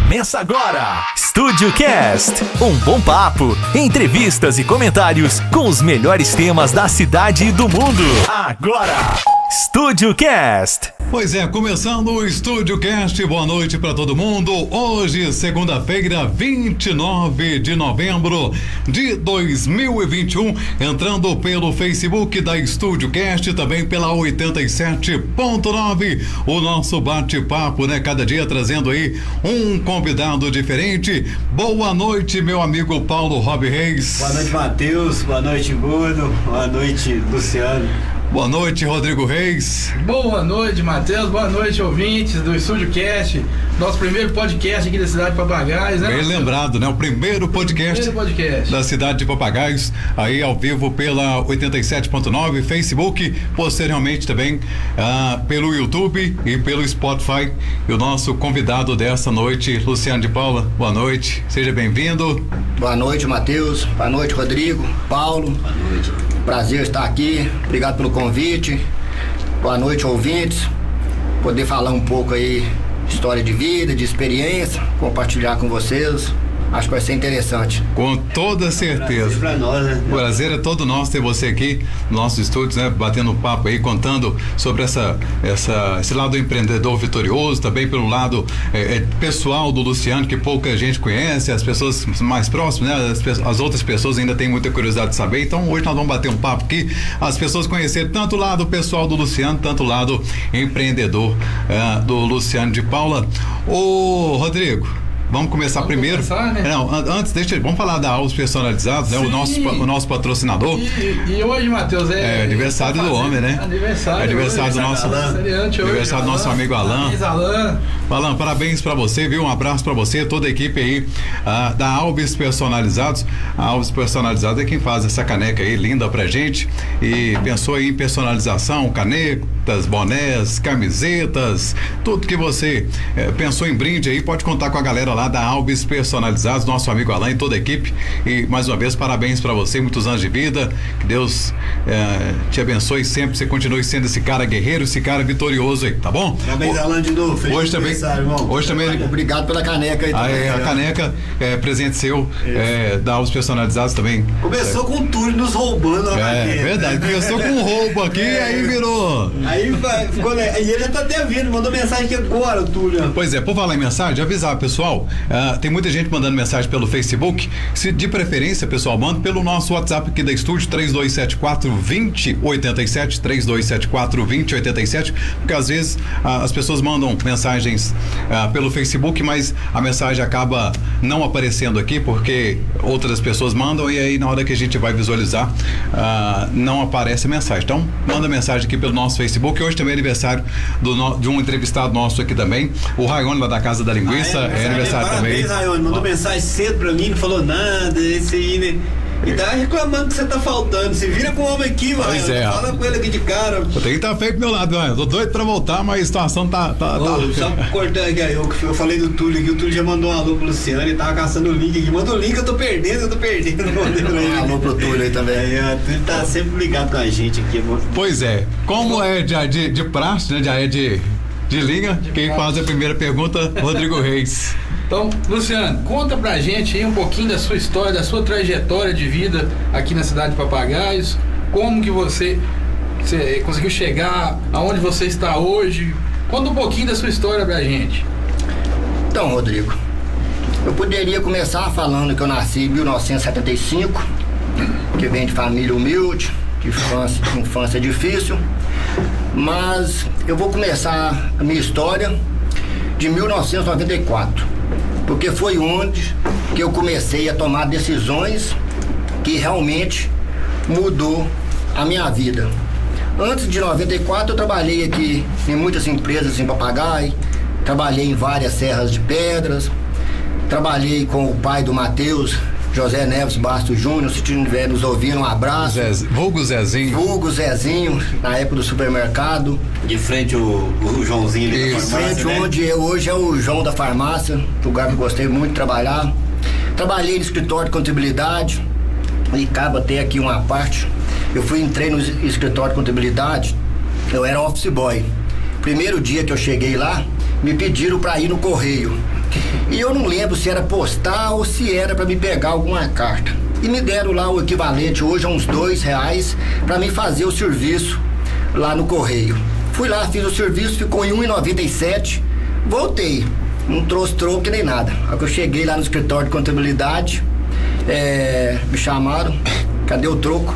Começa agora, Estúdio Cast, um bom papo, entrevistas e comentários com os melhores temas da cidade e do mundo. Agora, Estúdio Cast. Pois é, começando o Estúdio Cast, boa noite para todo mundo. Hoje, segunda-feira, 29 de novembro de 2021, entrando pelo Facebook da Estúdio Cast, também pela 87.9, o nosso bate-papo, né? Cada dia trazendo aí um convidado diferente. Boa noite, meu amigo Paulo Rob Reis. Boa noite, Matheus. Boa noite, Bruno. Boa noite, Luciano. Boa noite, Rodrigo Reis. Boa noite, Matheus. Boa noite, ouvintes do Estúdio Cast. Nosso primeiro podcast aqui da cidade de Papagaios, né? Bem lembrado, né? O primeiro podcast da cidade de Papagaios, aí ao vivo pela 87.9, Facebook, posteriormente também pelo YouTube e pelo Spotify. E o nosso convidado dessa noite, Luciano de Paula, boa noite, seja bem-vindo. Boa noite, Matheus. Boa noite, Rodrigo, Paulo. Boa noite. Prazer estar aqui, obrigado pelo convite. Boa noite, ouvintes. Poder falar um pouco aí de história de vida, de experiência, compartilhar com vocês. Acho que vai ser interessante. Com toda certeza. Prazer pra nós, né? O prazer é todo nosso ter você aqui no nosso estúdio, né? Batendo papo aí, contando sobre esse lado empreendedor vitorioso, também pelo lado pessoal do Luciano, que pouca gente conhece, as pessoas mais próximas, né? As outras pessoas ainda têm muita curiosidade de saber. Então hoje nós vamos bater um papo aqui, as pessoas conhecerem tanto o lado pessoal do Luciano, tanto o lado empreendedor do Luciano de Paula. Ô, Rodrigo, vamos começar primeiro. Né? Não, antes, vamos falar da Alves Personalizados, né? O nosso patrocinador. E hoje, Matheus, é aniversário do homem, né? Aniversário do nosso aniversário do nosso amigo Alan. Alan, parabéns pra você, viu? Um abraço pra você, toda a equipe aí da Alves Personalizados. A Alves Personalizados é quem faz essa caneca aí linda pra gente e pensou aí em personalização, canetas, bonés, camisetas, tudo que você pensou em brinde aí, pode contar com a galera lá da Alves Personalizados, nosso amigo Alan e toda a equipe. E mais uma vez, parabéns pra você, muitos anos de vida, que Deus te abençoe sempre, você continue sendo esse cara guerreiro, esse cara vitorioso aí, tá bom? Parabéns, Alan, de novo. Hoje também. Hoje também. Obrigado pela caneca aí também. A caneca é presente seu, da Alves Personalizados também. Começou com o Túlio nos roubando a caneca. É verdade, começou com um roubo aqui, aí virou. Aí ficou, né? E ele já tá até vindo, mandou mensagem aqui agora, Túlio. Pois é, por falar em mensagem, avisar, pessoal, tem muita gente mandando mensagem pelo Facebook. Se de preferência, pessoal, manda pelo nosso WhatsApp aqui da estúdio, 3274-2087, 3274-2087, porque às vezes as pessoas mandam mensagens pelo Facebook, mas a mensagem acaba não aparecendo aqui porque outras pessoas mandam e aí na hora que a gente vai visualizar não aparece a mensagem. Então manda mensagem aqui pelo nosso Facebook. Hoje também é aniversário de um entrevistado nosso aqui também, o Raione lá da Casa da Linguiça, é aniversário também. Parabéns, Raione, mandou mensagem cedo pra mim, não falou nada, esse aí, né? E tá reclamando que você tá faltando. Se vira com o homem aqui, mano. Pois é. Fala com ele aqui de cara. Eu tenho que estar feio pro meu lado, mano. Tô doido pra voltar, mas a situação tá. Só cortando aqui, eu falei do Túlio aqui, o Túlio já mandou um alô pro Luciano, ele tava caçando o link aqui. Manda o link, eu tô perdendo. Um alô pro Túlio aí também. O Túlio tá sempre ligado com a gente aqui, amor. Pois é. Como é de praxe, né? Já é de linha, quem faz a primeira pergunta, Rodrigo Reis. Então, Luciano, conta pra gente aí um pouquinho da sua história, da sua trajetória de vida aqui na cidade de Papagaios. Como que você conseguiu chegar aonde você está hoje? Conta um pouquinho da sua história pra gente. Então, Rodrigo, eu poderia começar falando que eu nasci em 1975, que venho de família humilde, de infância difícil, mas eu vou começar a minha história de 1994, porque foi onde que eu comecei a tomar decisões que realmente mudou a minha vida. Antes de 94 eu trabalhei aqui em muitas empresas em Papagaio, trabalhei em várias serras de pedras, trabalhei com o pai do Matheus, José Neves Bastos Júnior, se estiver nos ouvindo, um abraço. Vulgo Zezinho. Vulgo Zezinho, na época do supermercado. De frente o Joãozinho ali da farmácia, de frente, né? onde hoje é o João da farmácia, lugar que eu gostei muito de trabalhar. Trabalhei no escritório de contabilidade, e cabe até aqui uma parte. Entrei no escritório de contabilidade, eu era office boy. Primeiro dia que eu cheguei lá, me pediram para ir no correio, E eu não lembro se era postal ou se era para me pegar alguma carta. E me deram lá o equivalente hoje a uns R$2 para mim fazer o serviço lá no correio. Fui lá, fiz o serviço, ficou em R$1,97, voltei. Não trouxe troco nem nada. Aí que eu cheguei lá no escritório de contabilidade, me chamaram, cadê o troco?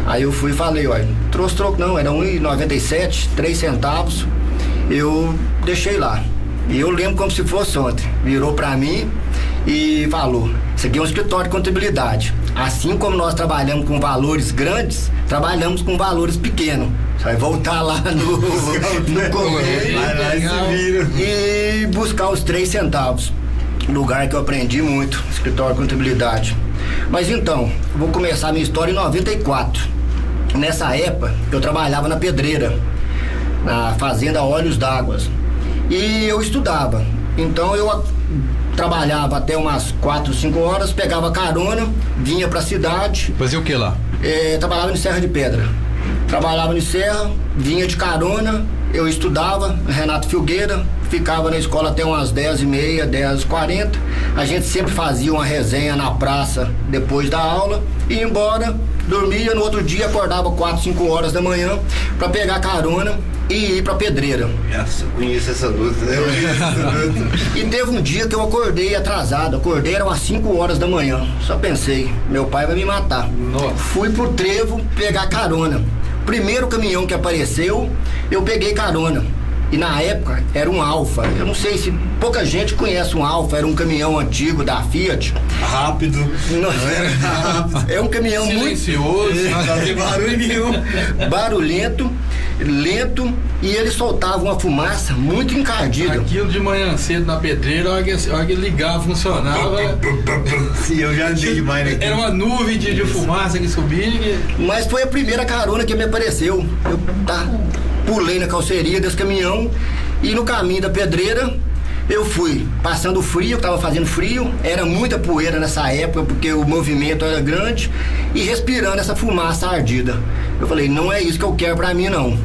Aí eu fui e falei, olha, não trouxe troco não, era R$1,97, 3 centavos, eu deixei lá. E eu lembro como se fosse ontem, virou pra mim e falou, isso aqui é um escritório de contabilidade. Assim como nós trabalhamos com valores grandes, trabalhamos com valores pequenos. Você vai voltar lá no correio e buscar os 3 centavos. Lugar que eu aprendi muito, escritório de contabilidade. Mas então, vou começar a minha história em 94. Nessa época, eu trabalhava na pedreira, na fazenda Olhos d'Água. E eu estudava. Então eu trabalhava até umas 4, 5 horas, pegava carona, vinha pra cidade. Fazia o que lá? Trabalhava em Serra de Pedra. Trabalhava em Serra, vinha de carona, eu estudava, Renato Filgueira, ficava na escola até umas 10h30, 10h40. A gente sempre fazia uma resenha na praça depois da aula, ia embora, dormia, no outro dia acordava 4, 5 horas da manhã para pegar carona e ir pra pedreira. Nossa, eu conheço essa luta, né? E teve um dia que eu acordei atrasado, eram às 5 horas da manhã. Só pensei, meu pai vai me matar. Nossa. Fui pro trevo pegar carona. Primeiro caminhão que apareceu, eu peguei carona. E na época era um Alfa. Eu não sei se pouca gente conhece um Alfa, era um caminhão antigo da Fiat. Rápido. É um caminhão silencioso, Não tem barulho nenhum. barulhento, lento, e ele soltava uma fumaça muito encardida. Aquilo de manhã cedo na pedreira, a hora que ele ligava, funcionava. Sim, eu já andei demais aqui. Era uma nuvem de fumaça que subia. Mas foi a primeira carona que me apareceu. Eu pulei na calceria desse caminhão e no caminho da pedreira eu fui passando frio, tava fazendo frio, era muita poeira nessa época porque o movimento era grande, e respirando essa fumaça ardida. Eu falei, não é isso que eu quero pra mim não.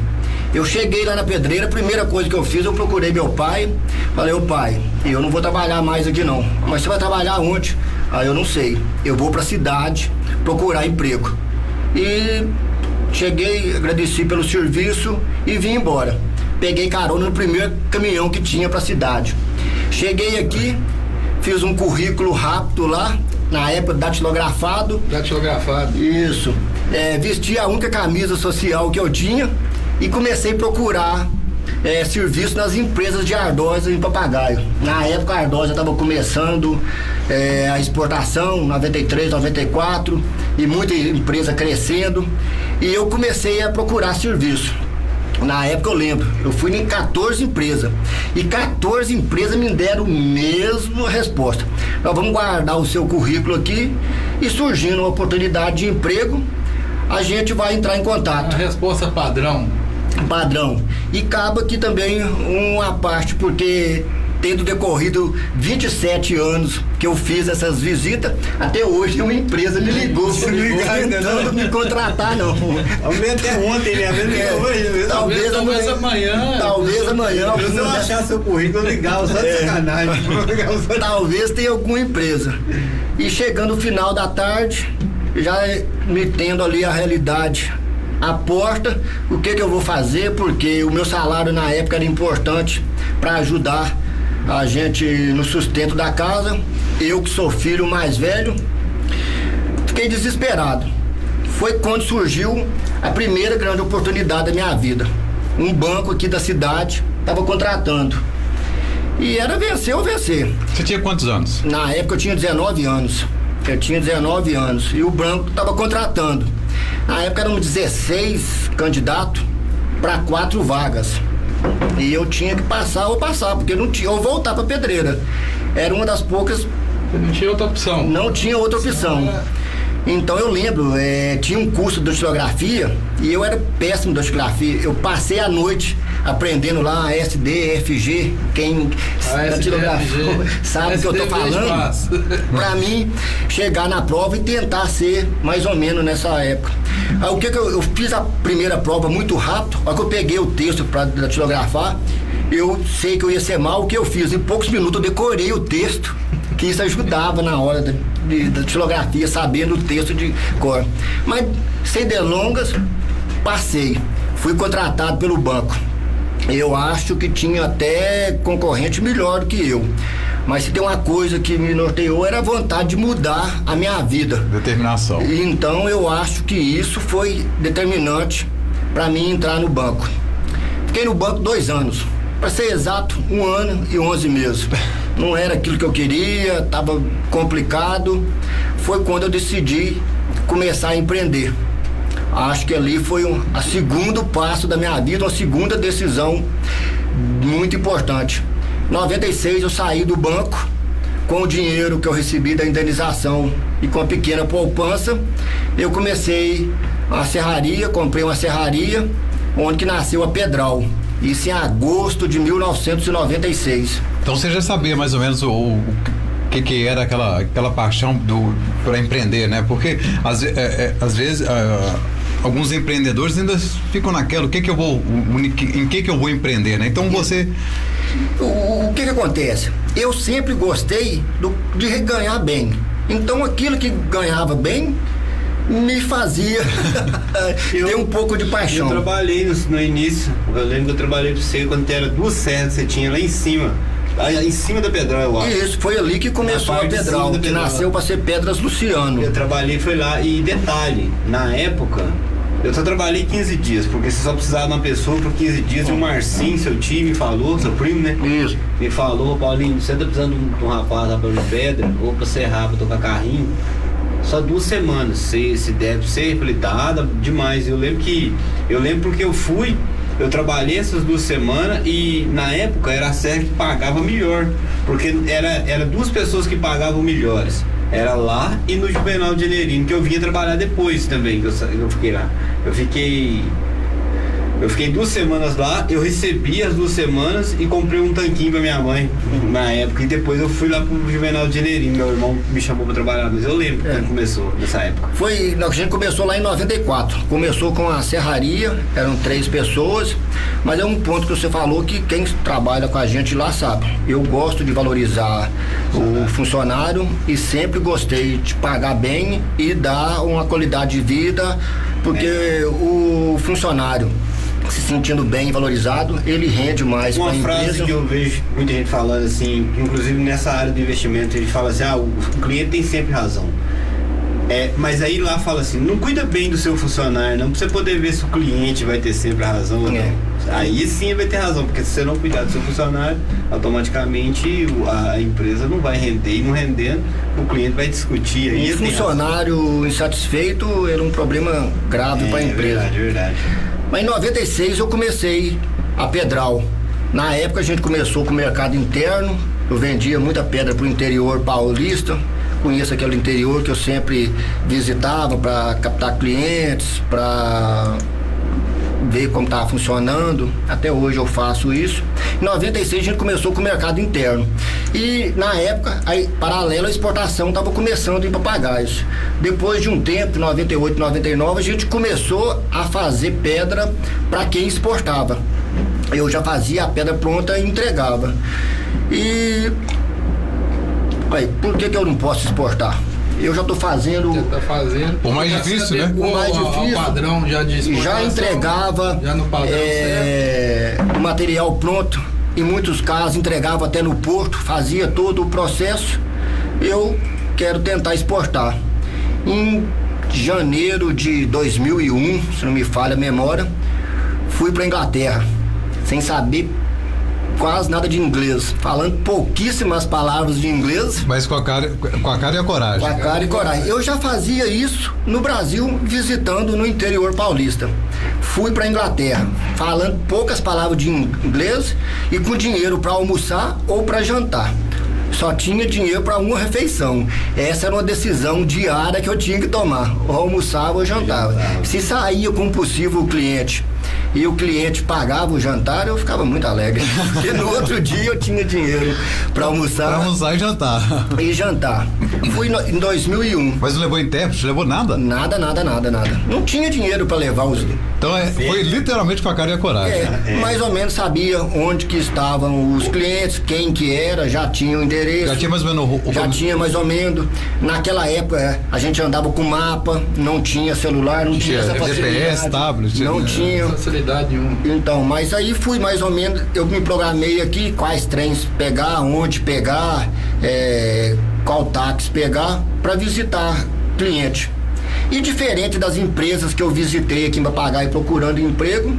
Eu cheguei lá na pedreira, a primeira coisa que eu fiz, eu procurei meu pai, falei, ô pai, eu não vou trabalhar mais aqui não. Mas você vai trabalhar onde? Aí eu não sei, eu vou pra cidade procurar emprego. E cheguei, agradeci pelo serviço e vim embora. Peguei carona no primeiro caminhão que tinha pra cidade. Cheguei aqui, fiz um currículo rápido lá, na época datilografado. Datilografado. Isso. Vesti a única camisa social que eu tinha e comecei a procurar serviço nas empresas de Ardósia em Papagaio. Na época a Ardósia estava começando a exportação, 93, 94, e muita empresa crescendo, e eu comecei a procurar serviço. Na época eu lembro, eu fui em 14 empresas, e 14 empresas me deram a mesma resposta. Nós vamos guardar o seu currículo aqui, e surgindo uma oportunidade de emprego, a gente vai entrar em contato. A resposta padrão. E cabe aqui também uma parte, porque tendo decorrido 27 anos que eu fiz essas visitas, até hoje uma empresa me ligou tentando me contratar, não. Até ontem, né? Hoje. Talvez amanhã. Talvez amanhã. Se eu achar seu currículo, eu ligava, só de sacanagem. Talvez tenha alguma empresa. E chegando no final da tarde, já me tendo ali a realidade à porta, o que eu vou fazer, porque o meu salário na época era importante para ajudar a gente no sustento da casa. Eu que sou filho mais velho, fiquei desesperado. Foi quando surgiu a primeira grande oportunidade da minha vida. Um banco aqui da cidade estava contratando, e era vencer ou vencer. Você tinha quantos anos? Na época eu tinha 19 anos. E o banco estava contratando. Na época eram 16 candidatos para 4 vagas. E eu tinha que passar, porque não tinha, ou voltar para pedreira. Era uma das poucas. Não tinha outra opção. Não tinha outra opção. Então eu lembro, tinha um curso de datilografia e eu era péssimo em datilografia. Eu passei a noite aprendendo lá SD, FG, quem datilografou sabe o que eu tô falando. Pra mim chegar na prova e tentar ser mais ou menos nessa época. Aí o que eu fiz a primeira prova muito rápido, aí que eu peguei o texto pra datilografar, eu sei que eu ia ser mal, o que eu fiz? Em poucos minutos eu decorei o texto, que isso ajudava na hora da datilografia, sabendo o texto de cor. Mas, sem delongas, passei. Fui contratado pelo banco. Eu acho que tinha até concorrente melhor do que eu. Mas se tem uma coisa que me norteou, era a vontade de mudar a minha vida. Determinação. Então eu acho que isso foi determinante para mim entrar no banco. Fiquei no banco 2 anos. Para ser exato, 1 ano e 11 meses. Não era aquilo que eu queria, estava complicado. Foi quando eu decidi começar a empreender. Acho que ali foi o segundo passo da minha vida, uma segunda decisão muito importante. Em 96 eu saí do banco com o dinheiro que eu recebi da indenização e com a pequena poupança, eu comecei a serraria, comprei uma serraria onde que nasceu a Pedral. Isso em agosto de 1996. Então você já sabia mais ou menos o que era aquela paixão para empreender, né? Porque às vezes alguns empreendedores ainda ficam naquela, em que eu vou empreender, né? Então você... O que acontece? Eu sempre gostei de ganhar bem. Então aquilo que ganhava bem me fazia ter um pouco de paixão. Eu trabalhei no início, eu lembro que eu trabalhei pra você quando era 2 serras, você tinha lá em cima da Pedral, eu acho. Isso, foi ali que começou a Pedral, que nasceu para ser Pedras Luciano. Eu trabalhei, foi lá, e detalhe, na época, eu só trabalhei 15 dias, porque você só precisava de uma pessoa por 15 dias, e o Marcinho, seu tio, me falou, seu primo, né? Isso. Me falou, Paulinho, você tá precisando de um rapaz lá pra pedra, ou pra serrar, pra tocar carrinho, só 2 semanas, se deve ser. Eu falei, dá demais. Eu lembro porque eu trabalhei essas 2 semanas e na época era a serra que pagava melhor, porque era 2 pessoas que pagavam melhores. Era lá e no Juvenal de Generino, que eu vinha trabalhar depois também, que eu fiquei lá. Eu fiquei 2 semanas lá, eu recebi as 2 semanas e comprei um tanquinho pra minha mãe na época. E depois eu fui lá pro Juvenal de Generino, meu irmão me chamou pra trabalhar, mas eu lembro quando começou nessa época. A gente começou lá em 94. Começou com a serraria, eram 3 pessoas, mas é um ponto que você falou que quem trabalha com a gente lá sabe. Eu gosto de valorizar o funcionário e sempre gostei de pagar bem e dar uma qualidade de vida, porque o funcionário se sentindo bem valorizado, ele rende mais para a empresa. Uma frase que eu vejo muita gente falando assim, inclusive nessa área do investimento, ele fala assim, o cliente tem sempre razão. Mas aí lá fala assim, não cuida bem do seu funcionário, não, pra você poder ver se o cliente vai ter sempre a razão ou não. Aí sim vai ter razão, porque se você não cuidar do seu funcionário, automaticamente a empresa não vai render, e não rendendo, o cliente vai discutir. Aí um funcionário insatisfeito era um problema grave para a empresa. Verdade. Mas em 96 eu comecei a Pedral. Na época a gente começou com o mercado interno, eu vendia muita pedra para o interior paulista, conheço aquele interior que eu sempre visitava para captar clientes, para ver como estava funcionando. Até hoje eu faço isso. Em 96 a gente começou com o mercado interno. E na época, aí, paralelo à exportação, estava começando em Papagaios. Depois de um tempo, em 98, 99, a gente começou a fazer pedra para quem exportava. Eu já fazia a pedra pronta e entregava. E aí, por que eu não posso exportar? Eu já estou fazendo. Você tá fazendo. O mais difícil, né? O mais difícil. O padrão já de exportação. Já entregava. Já no padrão o material pronto. Em muitos casos entregava até no porto, fazia todo o processo. Eu quero tentar exportar. Em janeiro de 2001, se não me falha a memória, fui para Inglaterra, sem saber quase nada de inglês, falando pouquíssimas palavras de inglês. Mas com a cara e a coragem. Com a cara e coragem. Eu já fazia isso no Brasil, visitando no interior paulista. Fui para Inglaterra, falando poucas palavras de inglês e com dinheiro para almoçar ou para jantar. Só tinha dinheiro para uma refeição. Essa era uma decisão diária que eu tinha que tomar. Ou almoçava ou jantava. Se saía com um possível cliente e o cliente pagava o jantar, eu ficava muito alegre. Porque no outro dia eu tinha dinheiro para almoçar. Pra almoçar e jantar. E jantar. Fui em 2001. Mas não levou intérprete? Levou nada? Nada. Não tinha dinheiro para levar os... Então foi literalmente com a cara e a coragem. Mais ou menos sabia onde que estavam os clientes, quem que era, já tinha o endereço. Já tinha mais ou menos Já tinha mais ou menos. Naquela época a gente andava com mapa, não tinha celular, não tinha essa facilidade. GPS, tablet. Não tinha facilidade nenhuma. Então, mas aí fui mais ou menos, eu me programei aqui, quais trens pegar, onde pegar, qual táxi pegar, para visitar cliente. E diferente das empresas que eu visitei aqui em Papagaio procurando emprego,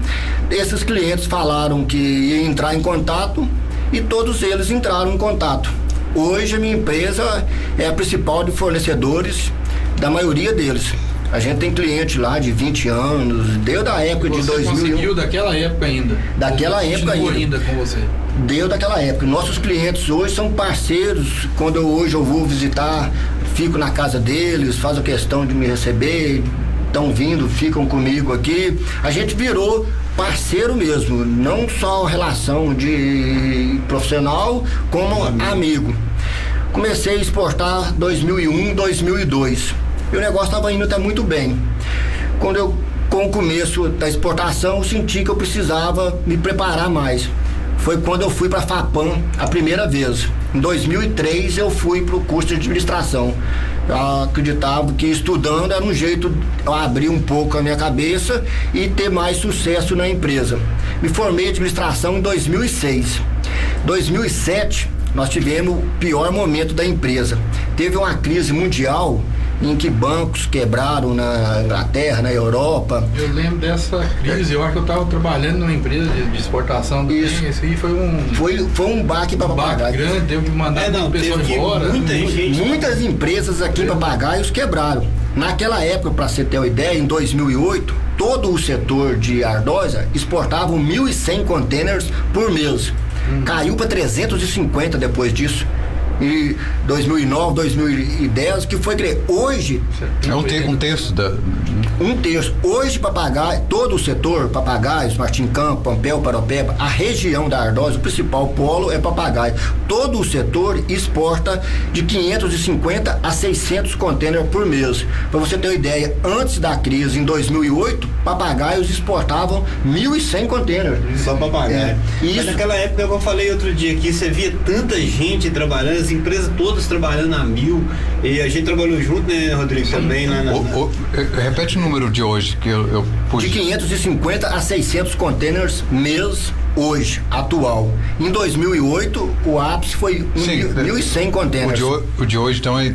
esses clientes falaram que ia entrar em contato e todos eles entraram em contato. Hoje a minha empresa é a principal de fornecedores da maioria deles. A gente tem cliente lá de 20 anos, desde a época de 2000. Você conseguiu daquela época ainda? Daquela época ainda com você? Deu daquela época. Nossos clientes hoje são parceiros. Quando hoje eu vou visitar, fico na casa deles, fazem questão de me receber, estão vindo, ficam comigo aqui. A gente virou parceiro mesmo, não só relação de profissional, como amigo. Comecei a exportar 2001, 2002. E o negócio estava indo até muito bem. Com o começo da exportação, eu senti que eu precisava me preparar mais. Foi quando eu fui para a FAPAM a primeira vez. Em 2003 eu fui para o curso de administração. Eu acreditava que estudando era um jeito de eu abrir um pouco a minha cabeça e ter mais sucesso na empresa. Me formei em administração em 2006. 2007 nós tivemos o pior momento da empresa. Teve uma crise mundial em que bancos quebraram na Inglaterra, na Europa. Eu lembro dessa crise, eu acho que eu estava trabalhando numa empresa de exportação também. Isso aí foi um baque para Papagaio. Grande, teve que mandar pessoas embora. Muitas empresas aqui em Papagaios quebraram. Naquela época, para você ter uma ideia, em 2008, todo o setor de Ardósia exportava 1.100 containers por mês. Caiu para 350 depois disso. E 2009, 2010, que foi hoje é um terço um terço. Hoje Papagaio, todo o setor, Papagaios, Martim Campo, Pompéu, Paropeba, a região da Ardósia, o principal polo é Papagaio. Todo o setor exporta de 550 a 600 containers por mês. Para você ter uma ideia, antes da crise em 2008, Papagaios exportavam 1.100 containers. Só Papagaio. Mas naquela época, eu falei outro dia aqui, você via tanta gente trabalhando, as empresas todas trabalhando a 1.000, e a gente trabalhou junto, né, Rodrigo, também lá na... Repete o número de hoje que eu pus. De 550 a 600 containers mês hoje, atual. Em 2008, o ápice foi 1.100 containers. O de hoje, então, é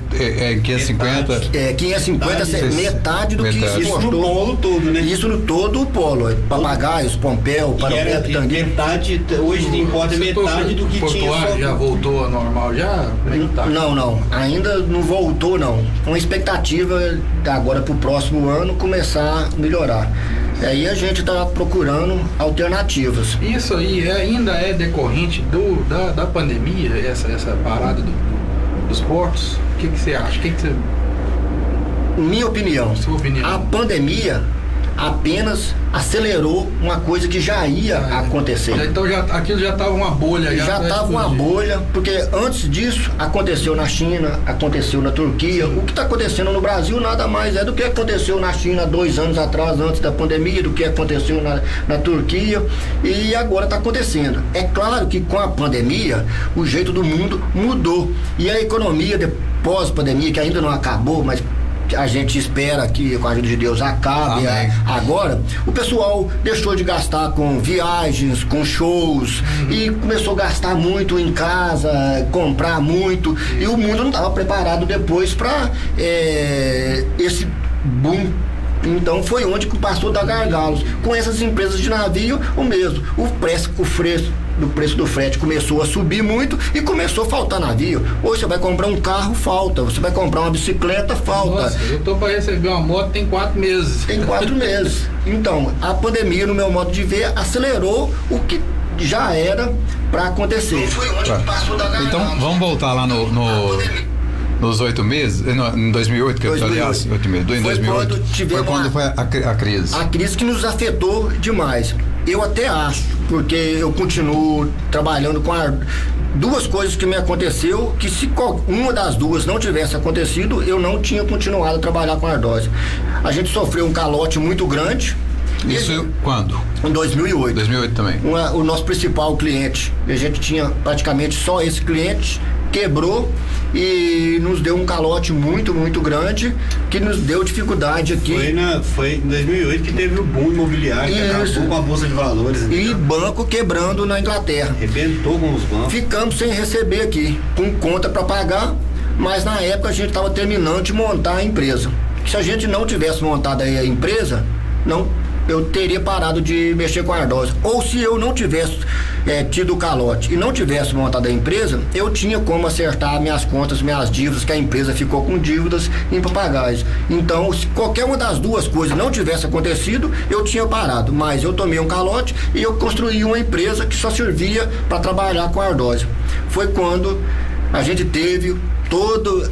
550? 550, metade do que exportou. Isso no polo todo, né? Isso no todo o polo. Papagaios, Pompéu, Paropeba, Pitangueira. Metade, hoje importa metade do que tinha. Já voltou ao normal, já? Não, ainda não voltou, não. Uma expectativa agora pro próximo ano começar a melhorar. Aí a gente está procurando alternativas. Isso aí ainda é decorrente da pandemia, essa parada dos portos? O que você acha? Minha opinião, sua opinião. A pandemia apenas acelerou uma coisa que já ia acontecer. Então aquilo já estava uma bolha. Já estava uma bolha, porque antes disso aconteceu na China, aconteceu na Turquia. O que está acontecendo no Brasil nada mais é do que aconteceu na China 2 anos atrás, antes da pandemia, do que aconteceu na Turquia, e agora está acontecendo. É claro que com a pandemia o jeito do mundo mudou, e a economia depois da pandemia, que ainda não acabou, mas a gente espera que com a ajuda de Deus acabe agora, o pessoal deixou de gastar com viagens, com shows, e começou a gastar muito em casa, comprar muito, e o mundo não estava preparado depois para esse boom. Então foi onde que passou a dar gargalos. Com essas empresas de navio, o mesmo. O preço do frete começou a subir muito e começou a faltar navio. Hoje você vai comprar um carro, falta. Você vai comprar uma bicicleta, falta. Nossa, eu tô para receber uma moto tem 4 meses. Tem 4 meses. Então, a pandemia, no meu modo de ver, acelerou o que já era para acontecer. Foi onde que passou a dar gargalos. Então, vamos voltar lá nos 8 meses, em 2008, que 2008. Aliás, 8 meses, em 2008, foi quando foi a crise. A crise que nos afetou demais. Eu até acho, porque eu continuo trabalhando com duas coisas que me aconteceu, que se uma das duas não tivesse acontecido, eu não tinha continuado a trabalhar com a ardósia. A gente sofreu um calote muito grande. Isso quando? Em 2008. 2008 também. O nosso principal cliente, a gente tinha praticamente só esse cliente, quebrou e nos deu um calote muito, muito grande, que nos deu dificuldade aqui. Foi em 2008 que teve o boom imobiliário, que acabou com a bolsa de valores. E banco quebrando na Inglaterra. Arrebentou com os bancos. Ficamos sem receber aqui, com conta para pagar, mas na época a gente estava terminando de montar a empresa. Se a gente não tivesse montado aí a empresa, eu teria parado de mexer com a ardósia. Ou se eu não tivesse tido o calote e não tivesse montado a empresa, eu tinha como acertar minhas contas, minhas dívidas, que a empresa ficou com dívidas impagais. Então, se qualquer uma das duas coisas não tivesse acontecido, eu tinha parado. Mas eu tomei um calote e eu construí uma empresa que só servia para trabalhar com a ardósia. Foi quando a gente teve todo...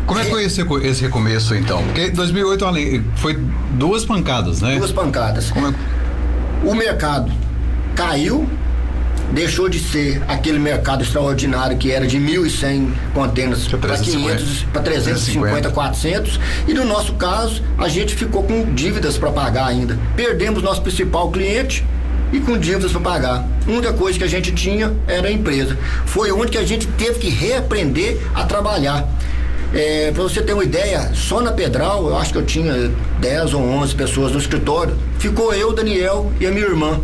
Como é que foi esse recomeço, então? Porque em 2008 foi duas pancadas, né? Duas pancadas. O mercado caiu, deixou de ser aquele mercado extraordinário que era de 1.100 contêineres para 500, para 350, 400. E no nosso caso, a gente ficou com dívidas para pagar ainda. Perdemos nosso principal cliente e com dívidas para pagar. A única coisa que a gente tinha era a empresa. Foi onde que a gente teve que reaprender a trabalhar. Para você ter uma ideia, só na Pedral, eu acho que eu tinha 10 ou 11 pessoas no escritório. Ficou eu, Daniel e a minha irmã.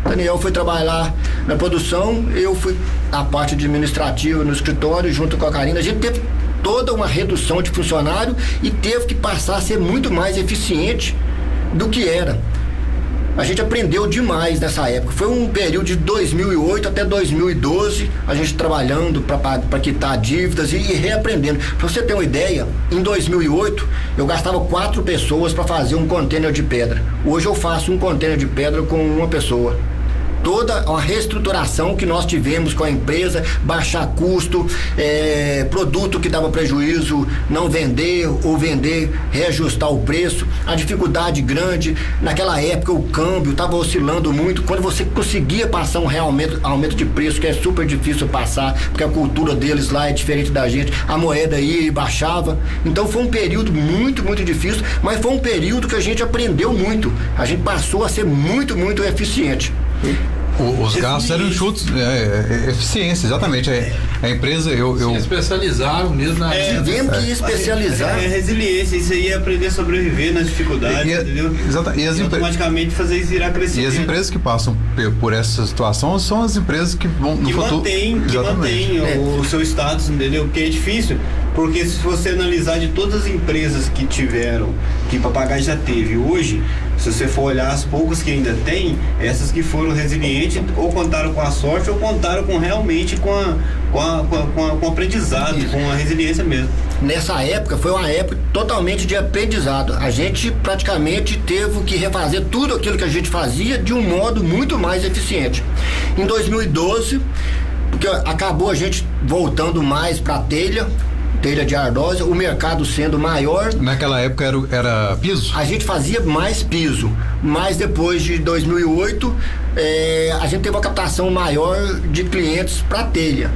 Daniel foi trabalhar na produção, eu fui na parte administrativa no escritório, junto com a Karina. A gente teve toda uma redução de funcionário e teve que passar a ser muito mais eficiente do que era. A gente aprendeu demais nessa época. Foi um período de 2008 até 2012, a gente trabalhando para quitar dívidas e reaprendendo. Para você ter uma ideia, em 2008 eu gastava 4 pessoas para fazer um contêiner de pedra. Hoje eu faço um contêiner de pedra com uma pessoa. Toda uma reestruturação que nós tivemos com a empresa, baixar custo, produto que dava prejuízo, não vender ou vender, reajustar o preço, a dificuldade grande. Naquela época o câmbio estava oscilando muito. Quando você conseguia passar um real aumento de preço, que é super difícil passar, porque a cultura deles lá é diferente da gente, a moeda ia e baixava. Então foi um período muito, muito difícil, mas foi um período que a gente aprendeu muito. A gente passou a ser muito, muito eficiente. Os gastos eram enxutos, eficiência, exatamente. A empresa, Se especializaram mesmo na... Tivemos que especializar. Resiliência, isso aí é aprender a sobreviver nas dificuldades, entendeu? E automaticamente fazer isso virar crescimento. E as empresas que passam por essa situação são as empresas que vão no futuro... Que mantém o seu status, entendeu? Porque é difícil, porque se você analisar de todas as empresas que tiveram, que Papagaio já teve hoje, se você for olhar as poucas que ainda tem, essas que foram resilientes ou contaram com a sorte ou contaram realmente com o aprendizado, com a resiliência mesmo. Nessa época foi uma época totalmente de aprendizado. A gente praticamente teve que refazer tudo aquilo que a gente fazia de um modo muito mais eficiente. Em 2012, porque acabou a gente voltando mais para telha de ardósia, o mercado sendo maior. Naquela época era piso? A gente fazia mais piso, mas depois de 2008 a gente teve uma captação maior de clientes para telha.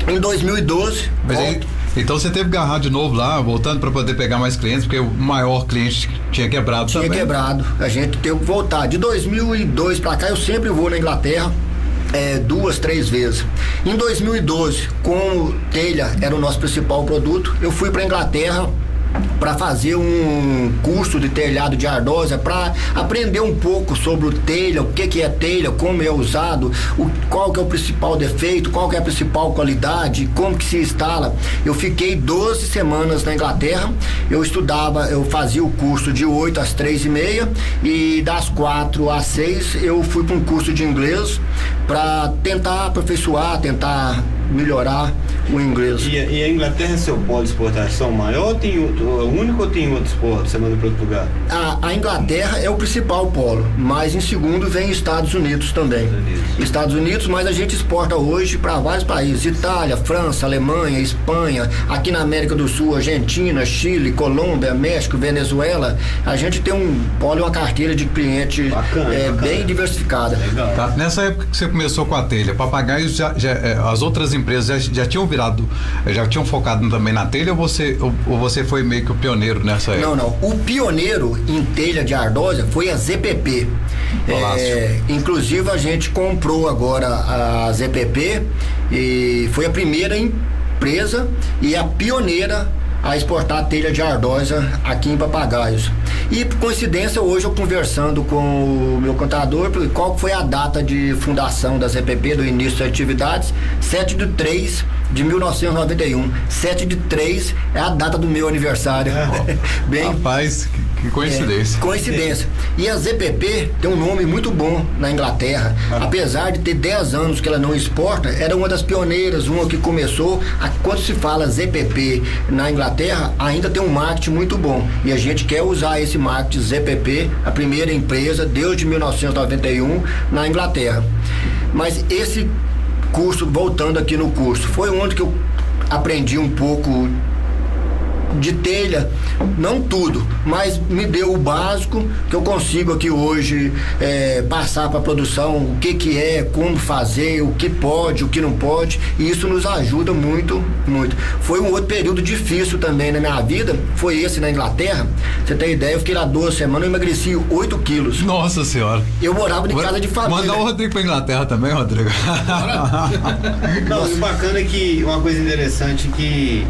Em 2012 então você teve que agarrar de novo lá, voltando para poder pegar mais clientes, porque o maior cliente tinha quebrado também. Tinha quebrado, a gente teve que voltar. De 2002 para cá eu sempre vou na Inglaterra 2, 3 vezes. Em 2012, como telha era o nosso principal produto, eu fui para Inglaterra para fazer um curso de telhado de ardósia, para aprender um pouco sobre o telha, o que é telha, como é usado, qual que é o principal defeito, qual que é a principal qualidade, como que se instala. Eu fiquei 12 semanas na Inglaterra, eu fazia o curso de 8 às 3:30 e das 4 às 6 eu fui para um curso de inglês para tentar aperfeiçoar, tentar melhorar o inglês. E a Inglaterra é seu polo de exportação maior ou tem outro, é o único ou tem outros polos você manda para outro lugar? A Inglaterra é o principal polo, mas em segundo vem Estados Unidos também. Estados Unidos, mas a gente exporta hoje para vários países: Itália, França, Alemanha, Espanha, aqui na América do Sul, Argentina, Chile, Colômbia, México, Venezuela. A gente tem um polo e uma carteira de cliente bacana. Bem diversificada. Legal. Tá. Nessa época que você começou com a telha, Papagaios as outras empresas já tinham virado, já tinham focado também na telha, ou você foi meio que o pioneiro nessa época? Não. O pioneiro em telha de ardósia foi a ZPP. Inclusive a gente comprou agora a ZPP e foi a primeira empresa e a pioneira a exportar telha de ardósia aqui em Papagaios. E por coincidência, hoje eu conversando com o meu contador, qual foi a data de fundação da ZPP, do início das atividades? 7/3/1991. 7/3 é a data do meu aniversário. Bem, rapaz, que coincidência. Coincidência. E a ZPP tem um nome muito bom na Inglaterra. Apesar de ter 10 anos que ela não exporta, era uma das pioneiras, uma que começou. Quando se fala ZPP na Inglaterra, ainda tem um marketing muito bom. E a gente quer usar esse marketing ZPP, a primeira empresa, desde 1991, na Inglaterra. Mas esse curso, voltando aqui no curso, foi onde que eu aprendi um pouco de telha, não tudo, mas me deu o básico que eu consigo aqui hoje passar para a produção, o que é, como fazer, o que pode, o que não pode, e isso nos ajuda muito, muito. Foi um outro período difícil também na minha vida, foi esse na Inglaterra. Você tem ideia, eu fiquei lá 12 semanas, eu emagreci 8 quilos. Nossa senhora. Eu morava em casa de família. Manda o Rodrigo para Inglaterra também, Rodrigo. Não, e o bacana é que uma coisa interessante que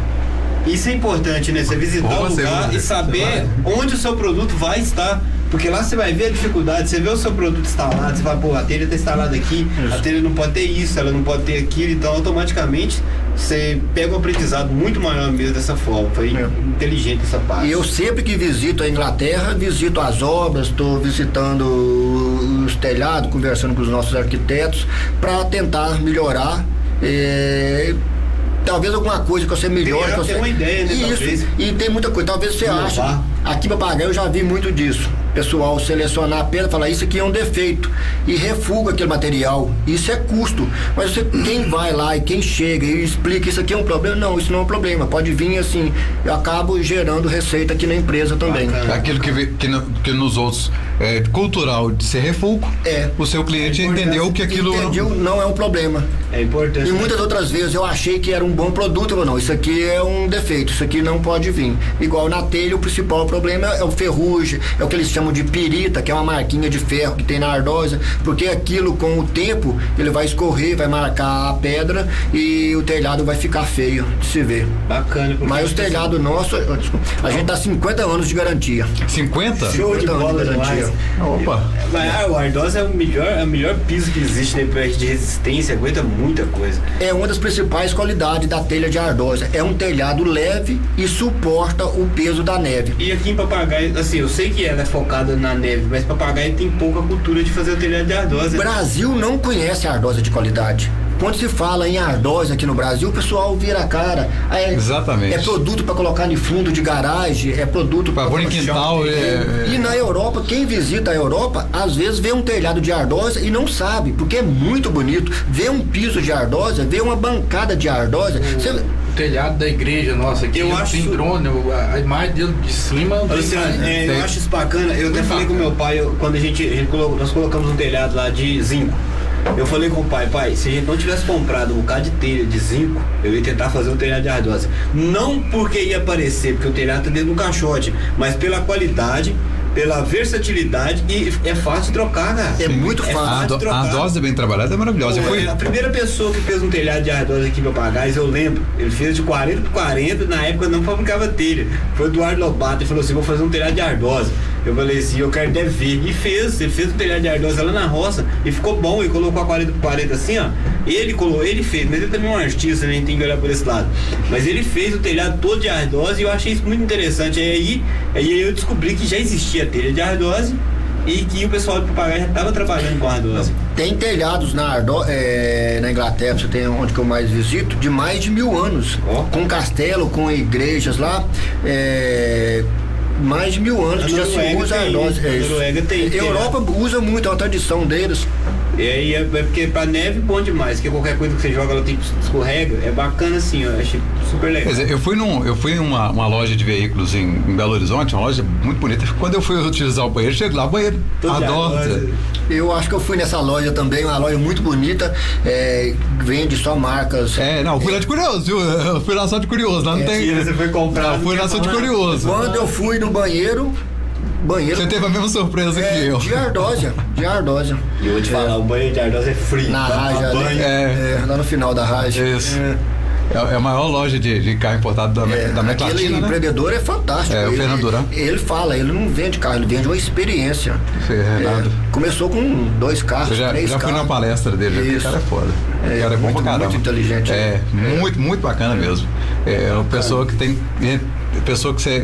isso é importante, né? Você visitar o lugar e saber onde o seu produto vai estar. Porque lá você vai ver a dificuldade, você vê o seu produto instalado, você fala, pô, a telha está instalada aqui, a telha não pode ter isso, ela não pode ter aquilo, então automaticamente você pega um aprendizado muito maior mesmo dessa forma. Foi inteligente essa parte. E eu sempre que visito a Inglaterra, visito as obras, estou visitando os telhados, conversando com os nossos arquitetos, para tentar melhorar. Talvez alguma coisa que você melhore. Tem uma ideia, né? Isso, talvez. E tem muita coisa. Talvez você ache. Aqui em Papagaio eu já vi muito disso. Pessoal selecionar a pedra, falar isso aqui é um defeito e refuga aquele material. Isso é custo. Mas quem vai lá e quem chega e explica isso aqui é um problema? Não, isso não é um problema. Pode vir assim. Eu acabo gerando receita aqui na empresa também. Aquilo que nos outros é cultural de ser refúgio, o seu cliente entendeu que aquilo não é um problema. É importante. E muitas outras vezes eu achei que era um bom produto, eu não, isso aqui é um defeito, isso aqui não pode vir. Igual na telha, o principal problema é o ferrugem, é o que eles chamam de pirita, que é uma marquinha de ferro que tem na ardósia, porque aquilo com o tempo ele vai escorrer, vai marcar a pedra e o telhado vai ficar feio de se ver. Bacana. Mas o telhado nosso, a gente dá 50 anos de garantia. 50? Show de bola de garantia. Opa! O ardósia é o melhor piso que existe, né? De resistência, aguenta muita coisa. É uma das principais qualidades da telha de ardósia. É um telhado leve e suporta o peso da neve. E aqui em Papagaio, assim, eu sei que ela é focada na neve, mas Papagaio tem pouca cultura de fazer o telhado de ardósia. O Brasil não conhece a ardósia de qualidade. Quando se fala em ardósia aqui no Brasil, o pessoal vira a cara. Exatamente. É produto para colocar em fundo de garagem, é produto para pôr em quintal. E na Europa, quem visita a Europa, às vezes vê um telhado de ardósia e não sabe, porque é muito bonito. Vê um piso de ardósia, vê uma bancada de ardósia. O telhado da igreja nossa aqui, eu acho drone, a imagem dele de cima. Eu acho isso bacana. Eu até falei com meu pai, quando nós colocamos um telhado lá de zinco. Eu falei com o pai, se a gente não tivesse comprado um bocado de telha de zinco, eu ia tentar fazer um telhado de ardósia. Não porque ia aparecer, porque o telhado tá dentro do caixote, mas pela qualidade, pela versatilidade, e é fácil de trocar, cara. É muito fácil. A ardósia bem trabalhada é maravilhosa. A primeira pessoa que fez um telhado de ardósia aqui em Papagaios, eu lembro, ele fez de 40 por 40, na época não fabricava telha. Foi o Eduardo Lobato, ele falou assim, vou fazer um telhado de ardósia. Eu falei assim, eu quero até ver. E ele fez o telhado de ardósia lá na roça e ficou bom, e colocou a 40 por 40 assim, ó. Ele fez, mas ele também é um artista, né? A gente tem que olhar por esse lado. Mas ele fez o telhado todo de ardósia e eu achei isso muito interessante. Aí eu descobri que já existia telha de ardósia e que o pessoal de Papagaio já estava trabalhando com a ardósia. Tem telhados na Inglaterra, você tem onde que eu mais visito, de mais de 1000 anos. Com castelo, com igrejas lá. Mais de 1000 anos que já se usa a ardósia. Europa usa muito, é uma tradição deles. É porque pra neve bom demais, porque qualquer coisa que você joga ela tem escorrega, é bacana assim, eu achei super legal. Quer dizer, eu fui em uma loja de veículos em Belo Horizonte, uma loja muito bonita. Quando eu fui utilizar o banheiro, chego lá, banheiro adoro. Eu acho que eu fui nessa loja também, uma loja muito bonita, vende só marcas. Eu fui lá de curioso, viu? Eu fui lá só de curioso, lá não tem. Você foi comprar. Eu fui lá só de curioso. Quando eu fui no banheiro. Você teve a mesma surpresa que eu. De ardósia. E eu vou te falar, o banheiro de ardósia é frio. Na Raja, lá no final da Raja. Isso. É a maior loja de carro importado da América Latina, aquele empreendedor é fantástico. O Fernando Duran. Ele fala, ele não vende carro, ele vende uma experiência. Fernando. Começou com 2 carros, 3 carros. Já fui na palestra dele, o cara é foda. O cara é bom pra caramba. Muito inteligente. Muito bacana mesmo. É uma pessoa que tem...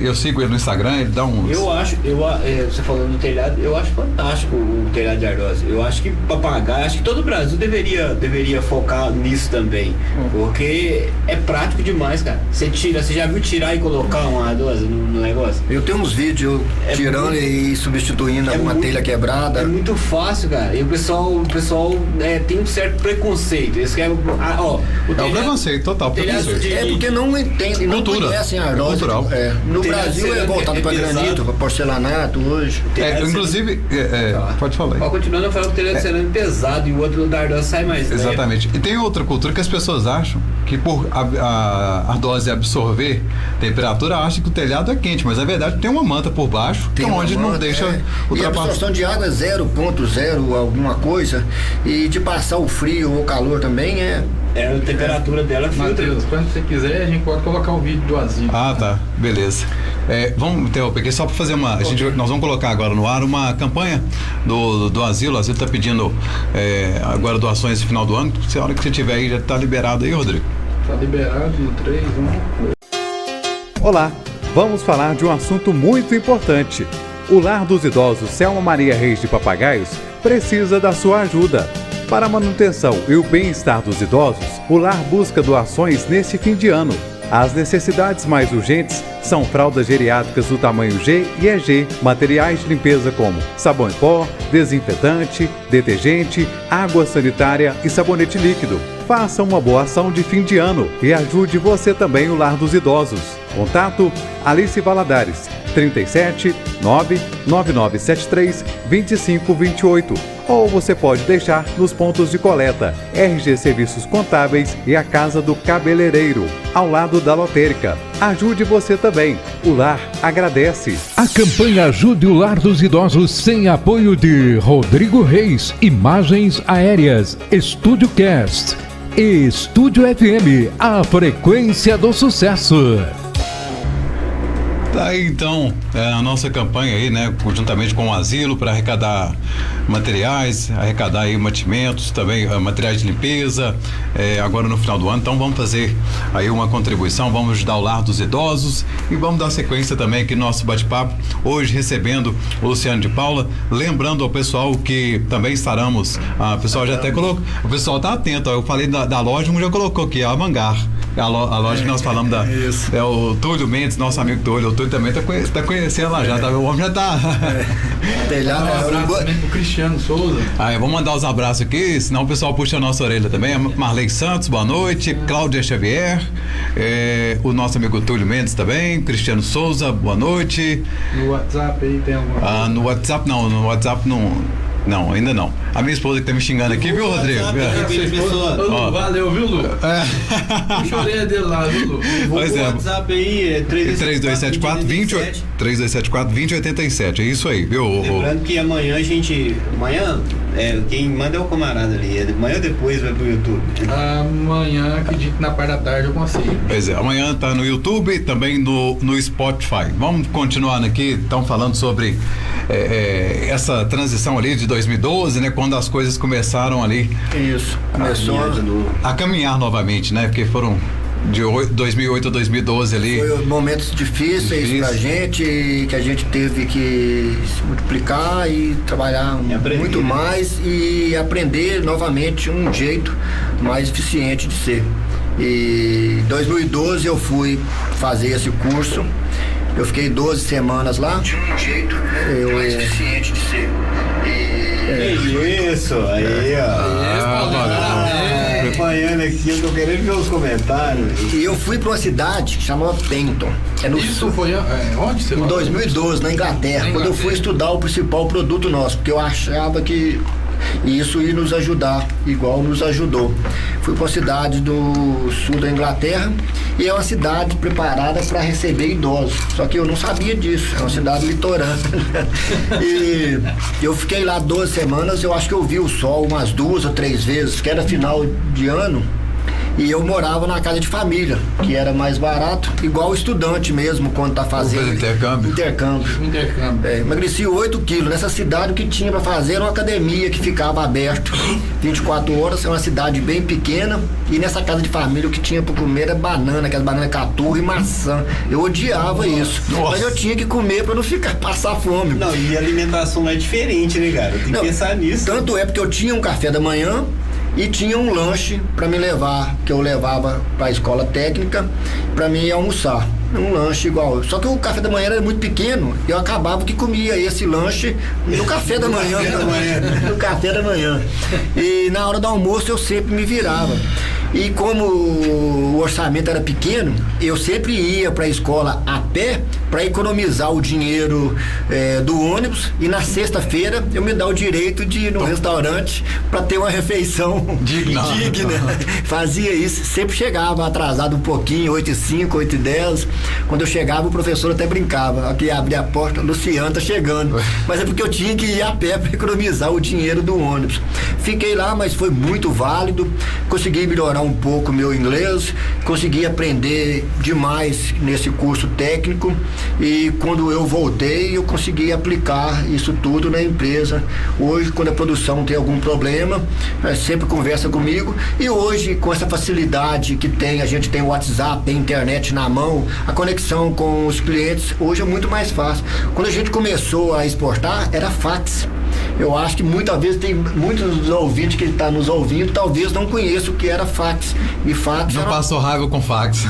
eu sigo ele no Instagram, ele dá uns... Você falando do telhado, eu acho fantástico o telhado de ardósia. Eu acho que Papagaio, acho que todo o Brasil deveria focar nisso também. Porque é prático demais, cara. Você já viu tirar e colocar uma ardósia no negócio? Eu tenho uns vídeos tirando e substituindo alguma telha quebrada. É muito fácil, cara. E o pessoal tem um certo preconceito. Eles querem... o preconceito, total preconceito. É porque não entendem, não conhecem a ardósia. Cultural. No Brasil é voltado para granito, para porcelanato hoje. Inclusive, pode falar aí. Continuando a falar que o telhado de cerâmica é pesado e o outro da ardósia sai mais. Exatamente. E tem outra cultura que as pessoas acham que por a ardósia absorver temperatura, acham que o telhado é quente, mas na verdade tem uma manta por baixo, onde não deixa ultrapassar. E a absorção de água é 0,0 alguma coisa, e de passar o frio ou o calor também a temperatura dela filtra. Matheus, quando você quiser, a gente pode colocar o vídeo do asilo. Ah, tá. Beleza. Vamos interromper aqui só para fazer nós vamos colocar agora no ar uma campanha do asilo. O asilo está pedindo agora doações no final do ano. Se a hora que você tiver aí, já está liberado aí, Rodrigo? Está liberado no 3, 1. Olá, vamos falar de um assunto muito importante. O Lar dos Idosos Selma Maria Reis de Papagaios precisa da sua ajuda. Para a manutenção e o bem-estar dos idosos, o lar busca doações neste fim de ano. As necessidades mais urgentes são fraldas geriátricas do tamanho G e EG, materiais de limpeza como sabão em pó, desinfetante, detergente, água sanitária e sabonete líquido. Faça uma boa ação de fim de ano e ajude você também o Lar dos Idosos. Contato Alice Valadares, 37 99973 2528. Ou você pode deixar nos pontos de coleta RG Serviços Contábeis e a Casa do Cabeleireiro, ao lado da lotérica. Ajude você também. O Lar agradece. A campanha Ajude o Lar dos Idosos tem apoio de Rodrigo Reis, Imagens Aéreas, Estúdio Cast e Estúdio FM, a frequência do sucesso. Tá aí então a nossa campanha aí, né, conjuntamente com o asilo, para arrecadar materiais, arrecadar aí mantimentos, também materiais de limpeza, agora no final do ano. Então vamos fazer aí uma contribuição, vamos ajudar o Lar dos Idosos e vamos dar sequência também aqui no nosso bate-papo, hoje recebendo o Luciano de Paula, lembrando ao pessoal que também estaremos, o pessoal já até colocou, o pessoal tá atento, eu falei da loja, um já colocou aqui, a Mangar. A loja que nós falamos é o Túlio Mendes, nosso amigo Túlio. O Túlio também tá conhecendo lá já, o homem já tá. Um abraço também pro Cristiano Souza. Eu vou mandar os abraços aqui, senão o pessoal puxa a nossa orelha também. Marley Santos, boa noite. Cláudia Xavier, o nosso amigo Túlio Mendes também. Cristiano Souza, boa noite. No WhatsApp aí tem alguma coisa? No WhatsApp não. Não, ainda não. A minha esposa que tá me xingando aqui, viu, Rodrigo? Lu, valeu, viu, Lu? Eu chorei dele lá, viu, Lu? Pois é. O WhatsApp aí é 3274-2087. É isso aí, viu? Lembrando que amanhã quem manda é o camarada ali. Amanhã depois vai pro YouTube. Amanhã, acredito que na parte da tarde eu consigo. Pois é, amanhã tá no YouTube e também no Spotify. Vamos continuar aqui, estão falando sobre essa transição ali de 2012, né? Quando as coisas começaram ali. Isso, começou a caminhar novamente, né? Porque foram De 2008 a 2012 ali. Foi momentos difíceis pra gente, que a gente teve que se multiplicar e trabalhar muito mais e aprender novamente um jeito mais eficiente de ser. E em 2012 eu fui fazer esse curso. Eu fiquei 12 semanas lá. De um jeito mais eficiente de ser. Isso, aí, ó. Acompanhando aqui, eu tô querendo ver os comentários. E eu fui pra uma cidade que chamava Penton. Isso foi onde você Em 2012, na Inglaterra, quando eu fui estudar o principal produto nosso, porque eu achava que isso ia nos ajudar, igual nos ajudou. Fui para uma cidade do sul da Inglaterra e é uma cidade preparada para receber idosos. Só que eu não sabia disso, é uma cidade litorânea. E eu fiquei lá 12 semanas, eu acho que eu vi o sol umas 2 ou 3 vezes, que era final de ano. E eu morava na casa de família, que era mais barato, igual estudante mesmo, quando tá fazendo intercâmbio. Emagreci 8 quilos. Nessa cidade o que tinha para fazer era uma academia que ficava aberto 24 horas, é uma cidade bem pequena, e nessa casa de família o que tinha para comer era banana, aquelas bananas caturra e maçã. Eu odiava isso. Mas eu tinha que comer para não passar fome. Não, e a alimentação lá é diferente, né, cara? Tem que pensar nisso. Tanto é porque eu tinha um café da manhã e tinha um lanche para me levar, que eu levava para a escola técnica para mim almoçar. Um lanche igual. Só que o café da manhã era muito pequeno, eu acabava que comia esse lanche no café da manhã. No café da manhã. E na hora do almoço eu sempre me virava. E como o orçamento era pequeno, eu sempre ia para a escola a pé para economizar o dinheiro do ônibus, e na sexta-feira eu me dava o direito de ir no restaurante para ter uma refeição digna. Fazia isso, sempre chegava atrasado um pouquinho, 8h05, 8h10. Quando eu chegava, o professor até brincava, aqui abria a porta, Luciano tá chegando. Mas é porque eu tinha que ir a pé para economizar o dinheiro do ônibus. Fiquei lá, mas foi muito válido, consegui melhorar um pouco meu inglês, consegui aprender demais nesse curso técnico, e quando eu voltei eu consegui aplicar isso tudo na empresa. Hoje, quando a produção tem algum problema, sempre conversa comigo, e hoje com essa facilidade que tem, a gente tem o WhatsApp, tem internet na mão, a conexão com os clientes hoje é muito mais fácil. Quando a gente começou a exportar, era fax. Eu acho que muitas vezes tem muitos ouvintes que estão nos ouvindo, talvez não conheçam o que era fax. E fax não passou raiva com fax.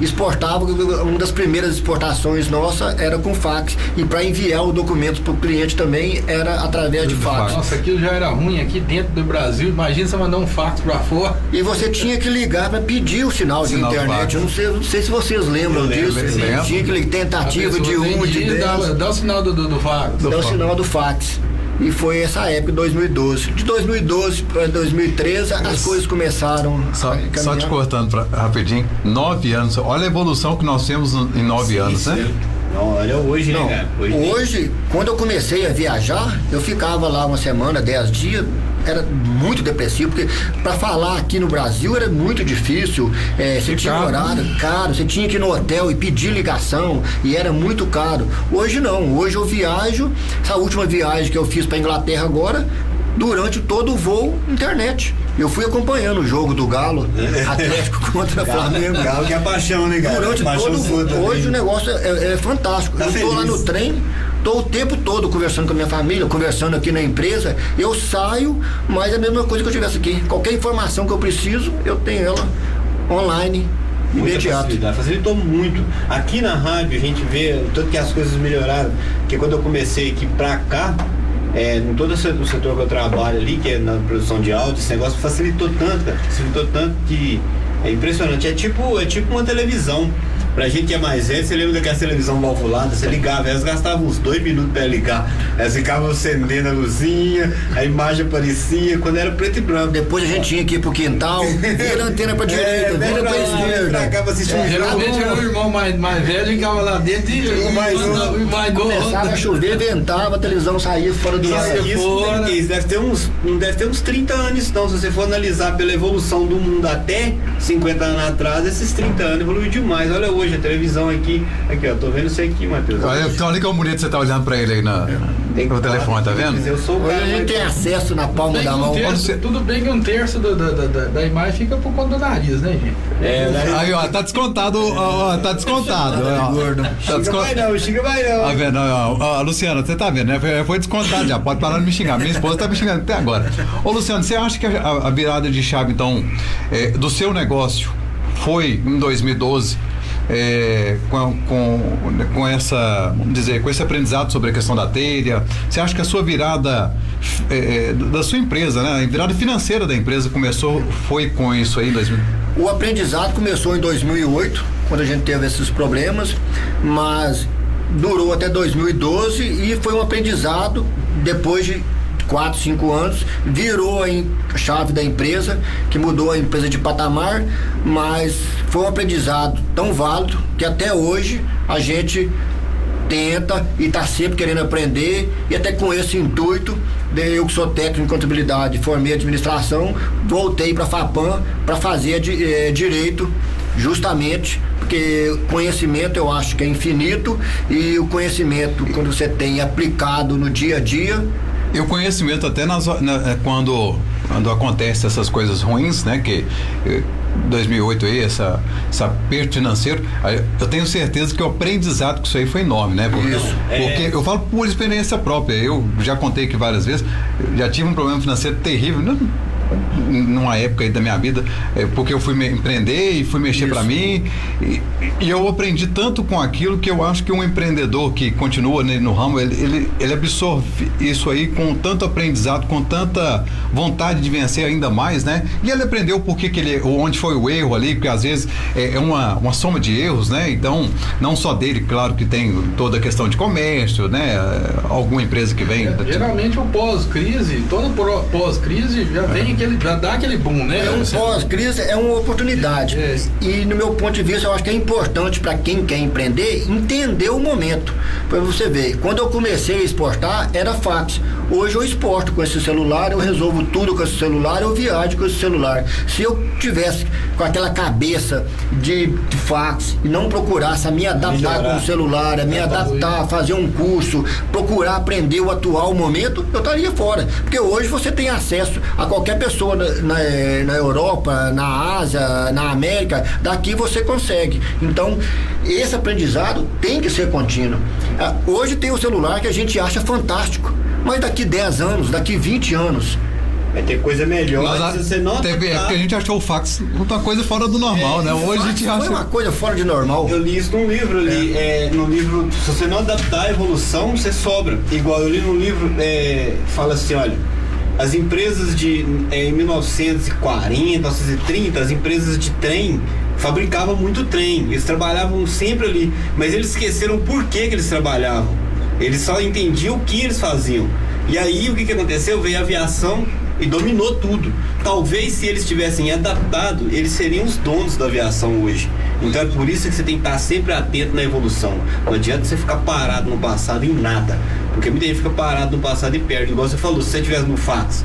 Exportava, uma das primeiras exportações nossa era com fax. E para enviar o documento para o cliente também era através de fax. Nossa, aquilo já era ruim aqui dentro do Brasil. Imagina você mandar um fax para fora. E você tinha que ligar para pedir o sinal de internet. Eu não sei se vocês lembram disso. Tinha que tentativa de 1, de 10. Dá o sinal do fax. Dá o sinal do fax. E foi essa época, 2012. De 2012 para 2013, as coisas começaram só te cortando rapidinho, 9 anos, olha a evolução que nós temos em 9 anos, né? Não, olha hoje, né, cara? Hoje, quando eu comecei a viajar, eu ficava lá uma semana, 10 dias, era muito depressivo, porque para falar aqui no Brasil era muito difícil, você tinha horário caro, você tinha que ir no hotel e pedir ligação, e era muito caro. Hoje não, hoje eu viajo, essa última viagem que eu fiz para Inglaterra agora, durante todo o voo, internet. Eu fui acompanhando o jogo do Galo, Atlético contra Flamengo. Galo que é paixão, né, cara? Durante todo o voo. Hoje o negócio é fantástico. Eu tô lá no trem, tô o tempo todo conversando com a minha família, conversando aqui na empresa. Eu saio, mas é a mesma coisa que eu estivesse aqui. Qualquer informação que eu preciso, eu tenho ela online. Imediato. Facilitou muito. Aqui na rádio a gente vê tanto que as coisas melhoraram, que quando eu comecei aqui pra cá, em todo o setor que eu trabalho ali, que é na produção de áudio, esse negócio facilitou tanto, cara. Facilitou tanto que é impressionante. É tipo uma televisão. Pra gente que é mais velho, você lembra daquela televisão valvulada? Você ligava, elas gastavam uns 2 minutos pra ligar. Elas ficavam acendendo a luzinha, a imagem aparecia, quando era preto e branco. Depois a gente tinha que ir pro quintal, vira a antena pra direita, vira pra esquerda. Acaba assistindo geralmente era o irmão mais velho, ficava lá dentro e o mais novo. Começava a chover, ventava, a televisão saía fora do ar. Isso não deve ter uns 30 anos, não. Se você for analisar pela evolução do mundo até 50 anos atrás, esses 30 anos evoluiu demais. Olha hoje hoje, a televisão aqui, ó, tô vendo você aqui, Matheus. Então olha que bonito você tá olhando pra ele aí no telefone, tá vendo? Eu sou o Hoje cara, a gente tem acesso na palma da mão. Tudo bem que um terço da imagem fica por conta do nariz, né, gente? Aí, ó, tá descontado, tá descontado. Xinga vai não. Tá vendo? Ó, Luciano, você tá vendo, né? Foi descontado já, pode parar de me xingar. Minha esposa tá me xingando até agora. Ô, Luciano, você acha que a virada de chave, então, do seu negócio foi em 2012, com essa, vamos dizer, com esse aprendizado sobre a questão da telha? Você acha que a sua virada da sua empresa, né? A virada financeira da empresa foi com isso aí em 2000? O aprendizado começou em 2008, quando a gente teve esses problemas, mas durou até 2012 e foi um aprendizado. Depois de 4, 5 anos, virou a chave da empresa, que mudou a empresa de patamar, mas foi um aprendizado tão válido que até hoje a gente tenta e está sempre querendo aprender, e até com esse intuito, eu que sou técnico em contabilidade, formei em administração, voltei para a FAPAM para fazer direito, justamente porque conhecimento eu acho que é infinito, e o conhecimento, quando você tem aplicado no dia a dia. E o conhecimento até quando acontece essas coisas ruins, né, que 2008 aí, essa aperto financeiro, eu tenho certeza que o aprendizado com isso aí foi enorme, né? Porque eu falo por experiência própria, eu já contei aqui várias vezes, já tive um problema financeiro terrível, numa época aí da minha vida, porque eu fui empreender e fui mexer para mim, e eu aprendi tanto com aquilo que eu acho que um empreendedor que continua no ramo, ele absorve isso aí com tanto aprendizado, com tanta vontade de vencer ainda mais, né? E ele aprendeu onde foi o erro ali, porque às vezes é uma soma de erros, né? Então, não só dele, claro que tem toda a questão de comércio, né? Alguma empresa que vem... Geralmente o pós-crise, toda pós-crise já dá aquele boom, né? Pós-crise é uma oportunidade. E no meu ponto de vista, eu acho que é importante para quem quer empreender entender o momento. Para você ver, quando eu comecei a exportar, era fax. Hoje eu exporto com esse celular, eu resolvo tudo com esse celular, eu viajo com esse celular. Se eu tivesse com aquela cabeça de fax e não procurasse a me adaptar com o celular, a me adaptar, a fazer um curso, procurar aprender o atual momento, eu estaria fora. Porque hoje você tem acesso a qualquer pessoa na Europa, na Ásia, na América, daqui você consegue. Então, esse aprendizado tem que ser contínuo. Hoje tem o celular que a gente acha fantástico, mas daqui 10 anos, daqui 20 anos, vai ter coisa melhor. Mas porque a gente achou o fax uma coisa fora do normal, né? Hoje a gente acha... Foi uma coisa fora de normal. Eu li isso num livro ali. No livro, se você não adaptar a evolução, você sobra. Igual eu li num livro, fala assim, olha, as empresas em 1940, 1930, as empresas de trem fabricavam muito trem. Eles trabalhavam sempre ali, mas eles esqueceram por que eles trabalhavam. Eles só entendiam o que eles faziam. E aí o que aconteceu? Veio a aviação e dominou tudo. Talvez se eles tivessem adaptado, eles seriam os donos da aviação hoje. Então é por isso que você tem que estar sempre atento na evolução. Não adianta você ficar parado no passado em nada, porque muita gente fica parado no passado e perde. Igual você falou, se você estivesse no fax,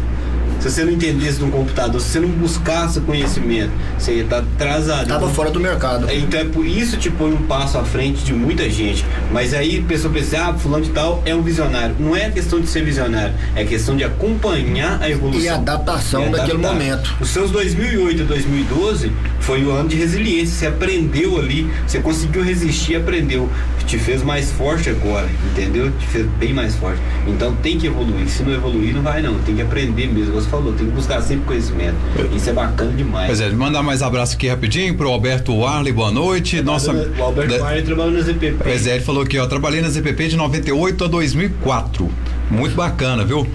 se você não entendesse de um computador, se você não buscasse conhecimento, você ia estar atrasado. Estava fora do mercado. Então é por isso te põe um passo à frente de muita gente. Mas aí a pessoa pensa, fulano de tal é um visionário. Não é questão de ser visionário, é questão de acompanhar a evolução. E a adaptação daquele momento. Os seus 2008 e 2012 foi o ano de resiliência. Você aprendeu ali, você conseguiu resistir, aprendeu. Te fez mais forte agora, entendeu? Te fez bem mais forte. Então tem que evoluir. Se não evoluir, não vai não. Tem que aprender mesmo. Você falou, tem que buscar sempre conhecimento. Isso é bacana demais. Pois é, mandar mais abraço aqui rapidinho pro Alberto Arley, boa noite. O Alberto Arley trabalhou na ZPP. Pois é, ele falou aqui, trabalhei na ZPP de 98 a 2004. Muito bacana, viu?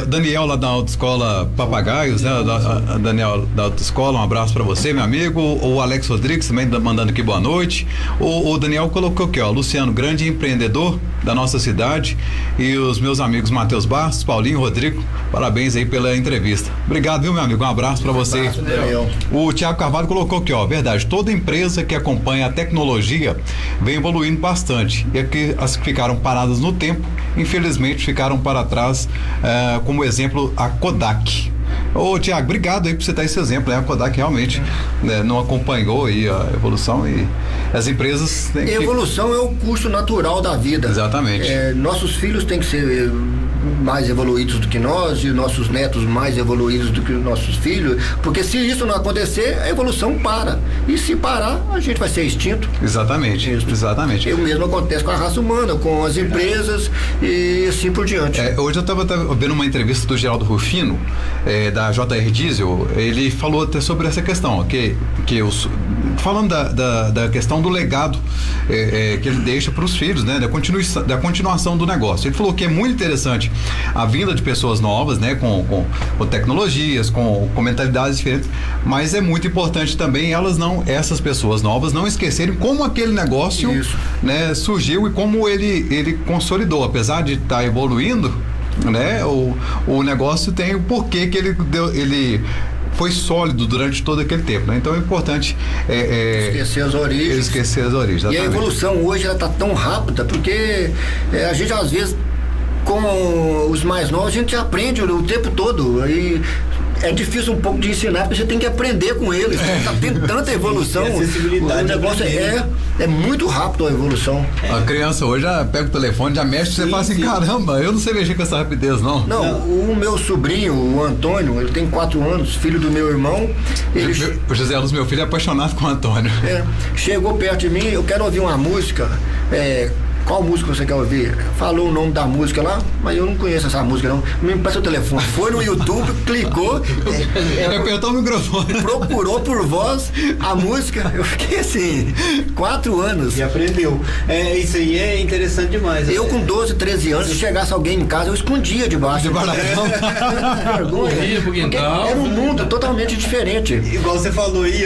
Daniel lá da Autoescola Papagaios, né? Daniel da Autoescola, um abraço pra você, meu amigo. O Alex Rodrigues também mandando aqui boa noite. O Daniel colocou aqui, Luciano, grande empreendedor da nossa cidade, e os meus amigos Matheus Bastos, Paulinho, Rodrigo, parabéns aí pela entrevista. Obrigado, viu, meu amigo? Um abraço pra você. Daniel. O Thiago Carvalho colocou aqui, verdade, toda empresa que acompanha a tecnologia vem evoluindo bastante, e aqui as que ficaram paradas no tempo, infelizmente ficaram para trás, como exemplo a Kodak. Ô, Tiago, obrigado aí por você dar esse exemplo, né? A Kodak realmente não acompanhou aí a evolução e as empresas têm que... Evolução é o curso natural da vida. Exatamente. Nossos filhos têm que ser mais evoluídos do que nós e nossos netos mais evoluídos do que os nossos filhos, porque se isso não acontecer, a evolução para. E se parar, a gente vai ser extinto. Exatamente. Exatamente. E o mesmo acontece com a raça humana, com as empresas e assim por diante. Hoje eu estava vendo uma entrevista do Geraldo Rufino, da JR Diesel. Ele falou até sobre essa questão, falando da questão do legado que ele deixa para os filhos, né, da continuação do negócio. Ele falou que é muito interessante a vinda de pessoas novas, né, com tecnologias, com mentalidades diferentes, mas é muito importante também essas pessoas novas não esquecerem como aquele negócio, né, surgiu e como ele consolidou, apesar de estar evoluindo, né, o negócio tem o porquê que ele foi sólido durante todo aquele tempo, né? Então é importante esquecer as origens. Exatamente. E a evolução hoje ela está tão rápida porque a gente às vezes com os mais novos a gente aprende o tempo todo. Aí é difícil um pouco de ensinar, porque você tem que aprender com eles. Está tendo tanta evolução. O negócio é muito rápido a evolução. A criança hoje já pega o telefone, já mexe, você fala assim, caramba, eu não sei mexer com essa rapidez, não. Não, o meu sobrinho, o Antônio, ele tem 4 anos, filho do meu irmão. O José Luz, meu filho, é apaixonado com o Antônio. Chegou perto de mim, eu quero ouvir uma música. Qual música você quer ouvir? Falou o nome da música lá, mas eu não conheço essa música não. Me passa o telefone. Foi no YouTube, clicou. Apertou o microfone. Procurou por voz a música. Eu fiquei assim, 4 anos. E aprendeu. Isso aí é interessante demais. Eu com 12, 13 anos, se chegasse alguém em casa, eu escondia debaixo. Vergonha. Era um mundo totalmente diferente. Igual você falou aí,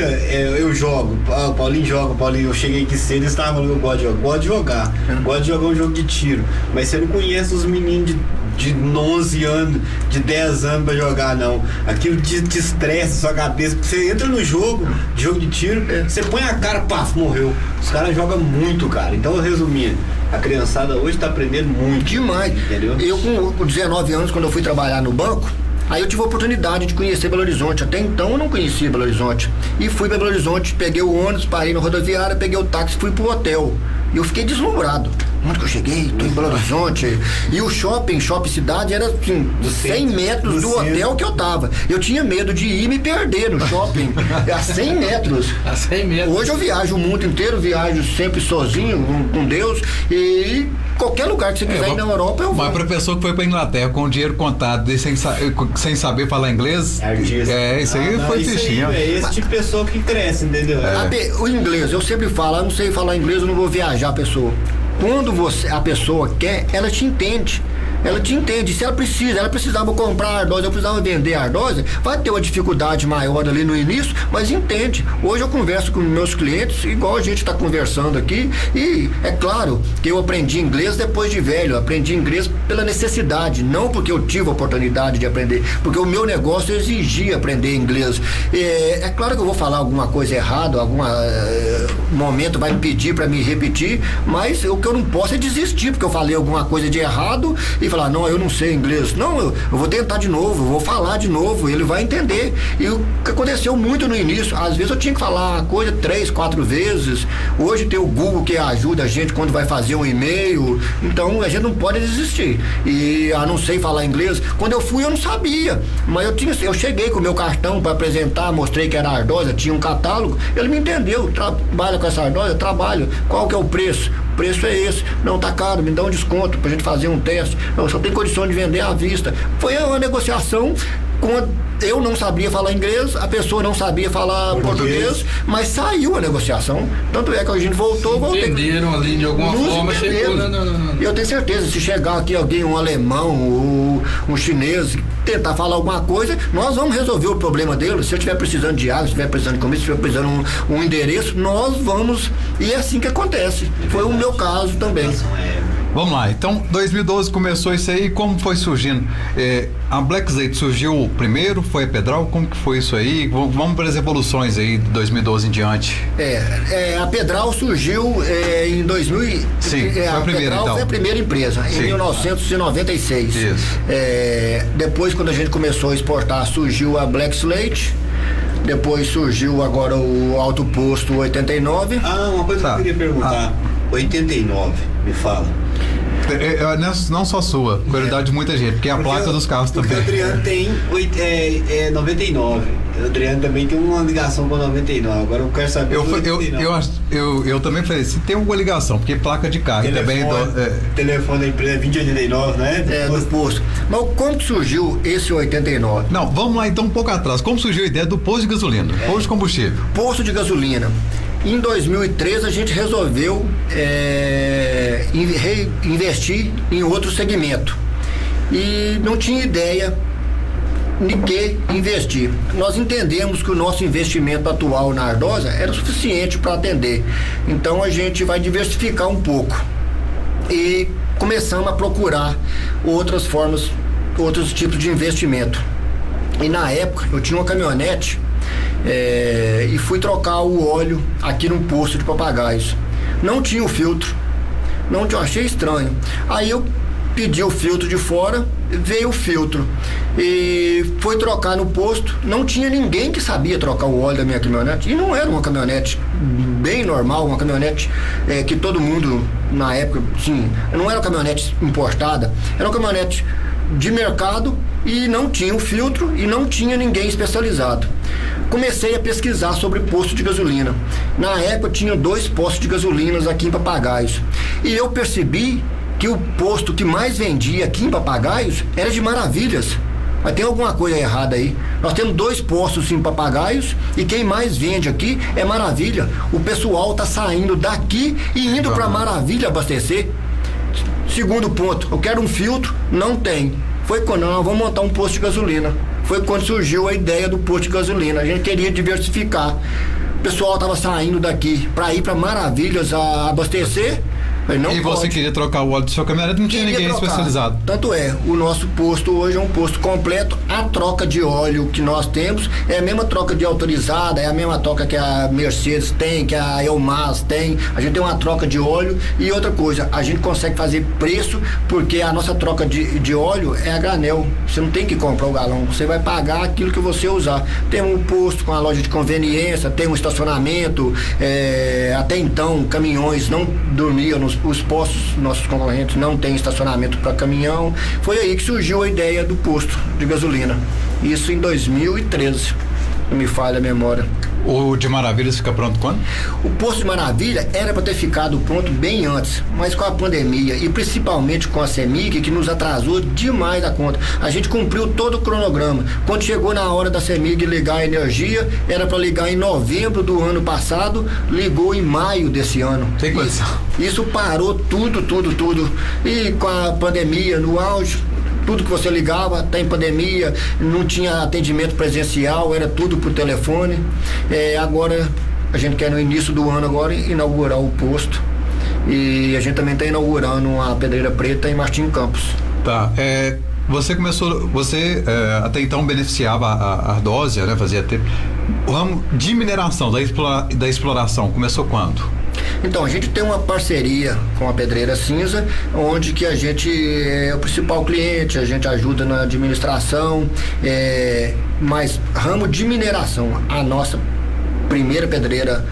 eu jogo. O Paulinho joga, eu cheguei aqui cedo e estava falando que eu gosto de jogar. Gosto de jogar um jogo de tiro, mas você não conhece os meninos de 11 anos, de 10 anos pra jogar, não. Aquilo te estressa sua cabeça. Você entra no jogo de tiro, você põe a cara, paf, morreu. Os caras jogam muito, cara. Então, resumindo, a criançada hoje tá aprendendo muito. Demais. Entendeu? Eu com 19 anos, quando eu fui trabalhar no banco, aí eu tive a oportunidade de conhecer Belo Horizonte. Até então eu não conhecia Belo Horizonte. E fui para Belo Horizonte, peguei o ônibus, parei na rodoviária, peguei o táxi, fui pro hotel. E eu fiquei deslumbrado. Onde que eu cheguei? Tô em Belo Horizonte. E o shopping cidade, era assim, 100 metros do hotel que eu tava. Eu tinha medo de ir me perder no shopping. A 100 metros. A 100 metros. Hoje eu viajo o mundo inteiro, viajo sempre sozinho, com Deus. E qualquer lugar que você quiser ir na Europa, eu vou. Mas pra pessoa que foi pra Inglaterra com o dinheiro contado e sem saber falar inglês, isso aí foi tristinho. É esse tipo de pessoa que cresce, entendeu? O inglês, eu sempre falo, eu não sei falar inglês, eu não vou viajar a pessoa. Quando a pessoa quer, ela te entende. Ela te entende. Se ela precisava comprar ardósia, eu precisava vender ardósia, vai ter uma dificuldade maior ali no início, mas entende. Hoje eu converso com meus clientes, igual a gente está conversando aqui, e é claro que eu aprendi inglês depois de velho, aprendi inglês pela necessidade, não porque eu tive a oportunidade de aprender, porque o meu negócio exigia aprender inglês. É claro que eu vou falar alguma coisa errada, algum momento vai me pedir para me repetir, mas o que eu não posso é desistir, porque eu falei alguma coisa de errado e falar, não, eu não sei inglês. Não, eu vou tentar de novo, eu vou falar de novo, ele vai entender. E o que aconteceu muito no início, às vezes eu tinha que falar uma coisa 3, 4 vezes. Hoje tem o Google que ajuda a gente quando vai fazer um e-mail. Então a gente não pode desistir. E não sei falar inglês. Quando eu fui eu não sabia, mas eu cheguei com o meu cartão para apresentar, mostrei que era ardósia, tinha um catálogo, ele me entendeu. Trabalha com essa ardósia? Trabalho. Qual que é o preço? O preço é esse. Não, tá caro, me dá um desconto pra gente fazer um teste. Não, só tem condição de vender à vista. Foi uma negociação eu não sabia falar inglês, a pessoa não sabia falar português, mas saiu a negociação. Tanto é que a gente voltou. Entenderam ali de alguma forma, chegou. Eu tenho certeza, se chegar aqui alguém, um alemão, um chinês, tentar falar alguma coisa, nós vamos resolver o problema dele. Se eu estiver precisando de água, se estiver precisando de comida, se estiver precisando de um endereço, nós vamos. E é assim que acontece. Foi o meu caso também. Vamos lá, então 2012 começou isso aí, como foi surgindo? A Black Zate surgiu primeiro, foi a Pedral, como que foi isso aí? Vamos para as evoluções aí de 2012 em diante. A Pedral surgiu em 2000. Sim, foi a primeira, Pedral então. foi a primeira empresa, em 1996. Isso. Depois, quando a gente começou a exportar, surgiu a Black Slate. Depois surgiu agora o Alto Posto 89. Uma coisa que eu queria perguntar. 89, me fala. Não só sua, prioridade de muita gente, porque é a placa dos carros também. O Adriano tem 99. O Adriano também tem uma ligação com 99. Agora eu quero saber. Eu também falei, se tem alguma ligação, porque placa de carro telefone, também. Telefone da empresa é 2089, né? Do posto. Mas como que surgiu esse 89? Não, vamos lá então um pouco atrás. Como surgiu a ideia do posto de gasolina? Posto de combustível. Posto de gasolina. Em 2013 a gente resolveu investir em outro segmento e não tinha ideia de que investir. Nós entendemos que o nosso investimento atual na Ardosa era suficiente para atender, então a gente vai diversificar um pouco e começamos a procurar outras formas, outros tipos de investimento. E na época eu tinha uma caminhonete e fui trocar o óleo aqui num posto de Papagaios. Não tinha o filtro, achei estranho. Aí eu pedi o filtro de fora, veio o filtro e foi trocar no posto. Não tinha ninguém que sabia trocar o óleo da minha caminhonete, e não era uma caminhonete bem normal, uma caminhonete que todo mundo na época, sim, não era uma caminhonete importada, era uma caminhonete de mercado e não tinha o filtro e não tinha ninguém especializado. Comecei a pesquisar sobre posto de gasolina. Na época tinha 2 postos de gasolinas aqui em Papagaios e eu percebi que o posto que mais vendia aqui em Papagaios era de Maravilhas. Mas tem alguma coisa errada aí. Nós temos 2 postos em Papagaios e quem mais vende aqui é Maravilha. O pessoal tá saindo daqui e indo para Maravilha abastecer. Segundo ponto, eu quero um filtro, não tem. Foi quando nós vamos montar um posto de gasolina. Foi quando surgiu a ideia do posto de gasolina. A gente queria diversificar. O pessoal estava saindo daqui para ir para Maravilhas a abastecer. Não e você queria trocar o óleo do seu caminhonete, não tinha ninguém especializado. Tanto o nosso posto hoje é um posto completo. A troca de óleo que nós temos é a mesma troca de autorizada, é a mesma troca que a Mercedes tem, que a Elmas tem. A gente tem uma troca de óleo e outra coisa, a gente consegue fazer preço porque a nossa troca de óleo é a granel. Você não tem que comprar o galão, você vai pagar aquilo que você usar. Tem um posto com a loja de conveniência, tem um estacionamento, até então caminhões não dormiam os postos, nossos concorrentes não têm estacionamento para caminhão. Foi aí que surgiu a ideia do posto de gasolina. Isso em 2013, não me falha a memória. O de Maravilhas fica pronto quando? O posto de Maravilha era para ter ficado pronto bem antes, mas com a pandemia e principalmente com a CEMIG, que nos atrasou demais a conta. A gente cumpriu todo o cronograma. Quando chegou na hora da CEMIG ligar a energia, era para ligar em novembro do ano passado, ligou em maio desse ano. Tem coisa. Isso parou tudo. E com a pandemia no auge, tudo que você ligava, tá em pandemia, não tinha atendimento presencial, era tudo por telefone. Agora a gente quer no início do ano agora inaugurar o posto e a gente também está inaugurando a Pedreira Preta em Martim Campos. Tá, você até então beneficiava a Ardósia, né? Fazia tempo. O ramo de mineração, da exploração, começou quando? Então, a gente tem uma parceria com a Pedreira Cinza, onde que a gente é o principal cliente, a gente ajuda na administração, mas ramo de mineração, a nossa primeira pedreira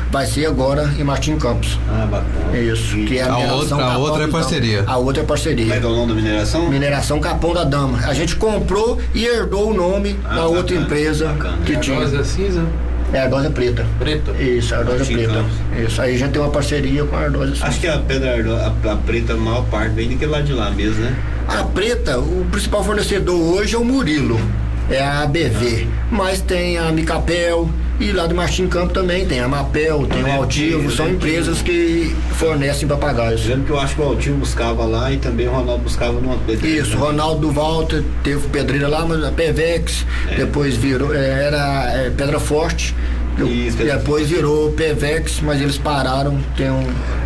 vai ser agora em Martim Campos. Bacana. Isso, que é a mineração. A outra é parceria. A outra é parceria. Como é que é o nome da mineração? Mineração Capão da Dama. A gente comprou e herdou o nome da outra empresa que tinha. Ardosa cinza? É a Ardosa Preta. Preta? Isso, a Ardosa Preta. Isso, aí a gente tem uma parceria com a Ardosa Cinza. Acho que a pedra a preta, a maior parte vem daquele lado de lá mesmo, né? A Preta, o principal fornecedor hoje é o Murilo, é a ABV, mas tem a Micapel e lá do Martim Campo também tem a Mapel, tem o Altivo, são empresas que fornecem papagaios. Eu lembro que eu acho que o Altivo buscava lá e também o Ronaldo buscava numa pedreira. Isso, Ronaldo do Walter teve pedreira lá, mas a Pevex, depois virou, era Pedra Forte, Isso, depois virou Pevex, mas eles pararam.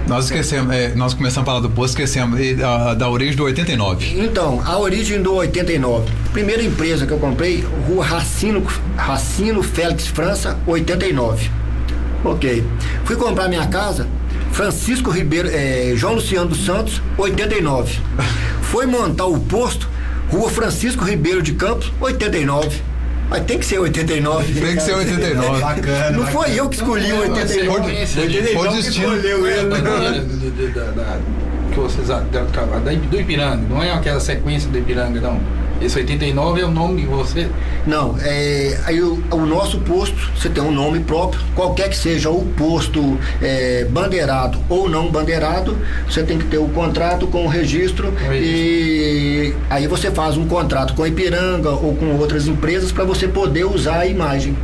Nós esquecemos, nós começamos a falar do posto, esquecemos da origem do 89. Então, a origem do 89. Primeira empresa que eu comprei, Rua Racino Félix França, 89. Ok. Fui comprar minha casa, Francisco Ribeiro, João Luciano dos Santos, 89. Foi montar o posto, Rua Francisco Ribeiro de Campos, 89. Mas tem que ser 89. Tem que ser 89. Bacana. Não foi eu que escolhi o 89. Foi o destino. Que vocês do Ipiranga, não é aquela sequência do Ipiranga, não. Esse 89 é o nome que você... Não, aí o nosso posto, você tem um nome próprio, qualquer que seja o posto bandeirado ou não bandeirado, você tem que ter o contrato com o registro e aí você faz um contrato com a Ipiranga ou com outras empresas para você poder usar a imagem.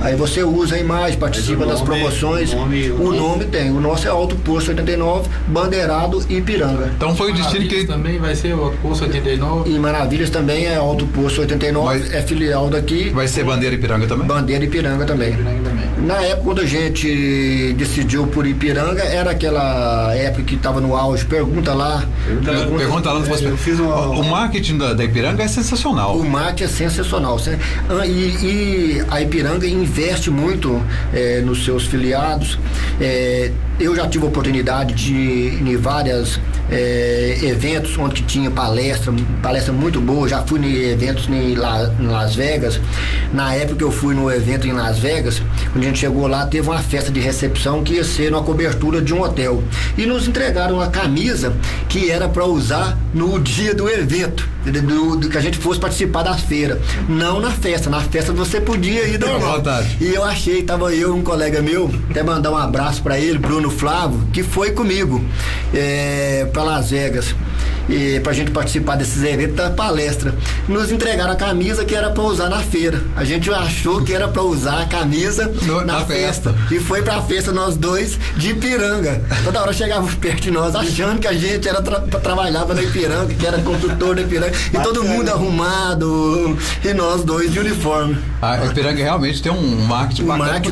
Aí você usa a imagem, participa das promoções. O nome tem. O nosso é Alto Posto 89, bandeirado Ipiranga. Então foi o destino que também vai ser o Alto Posto 89. E Maravilhas também é Alto Posto 89, é filial daqui. Vai ser Bandeira Ipiranga também? Bandeira Ipiranga também. Na época, quando a gente decidiu por Ipiranga, era aquela época que estava no auge. Pergunta lá. Pergunta lá. O marketing da Ipiranga é sensacional. O marketing é sensacional. E a Ipiranga investe muito nos seus filiados. Eu já tive a oportunidade de ir em vários eventos onde tinha palestra muito boa. Já fui em eventos em Las Vegas. Na época que eu fui no evento em Las Vegas, quando a gente chegou lá, teve uma festa de recepção que ia ser uma cobertura de um hotel. E nos entregaram uma camisa que era para usar no dia do evento, do que a gente fosse participar da feira. Não na festa. Na festa você podia ir normal. E eu achei, tava eu e um colega meu, até mandar um abraço para ele, Bruno Flávio, que foi comigo para Las Vegas, pra gente participar desses eventos da palestra. Nos entregaram a camisa que era para usar na feira. A gente achou que era para usar a camisa na festa. E foi pra festa nós dois de Ipiranga. Toda hora chegava perto de nós, achando que a gente trabalhava na Ipiranga, que era construtor da Ipiranga. E todo mundo arrumado, e nós dois de uniforme. A Ipiranga realmente tem um marketing bacana.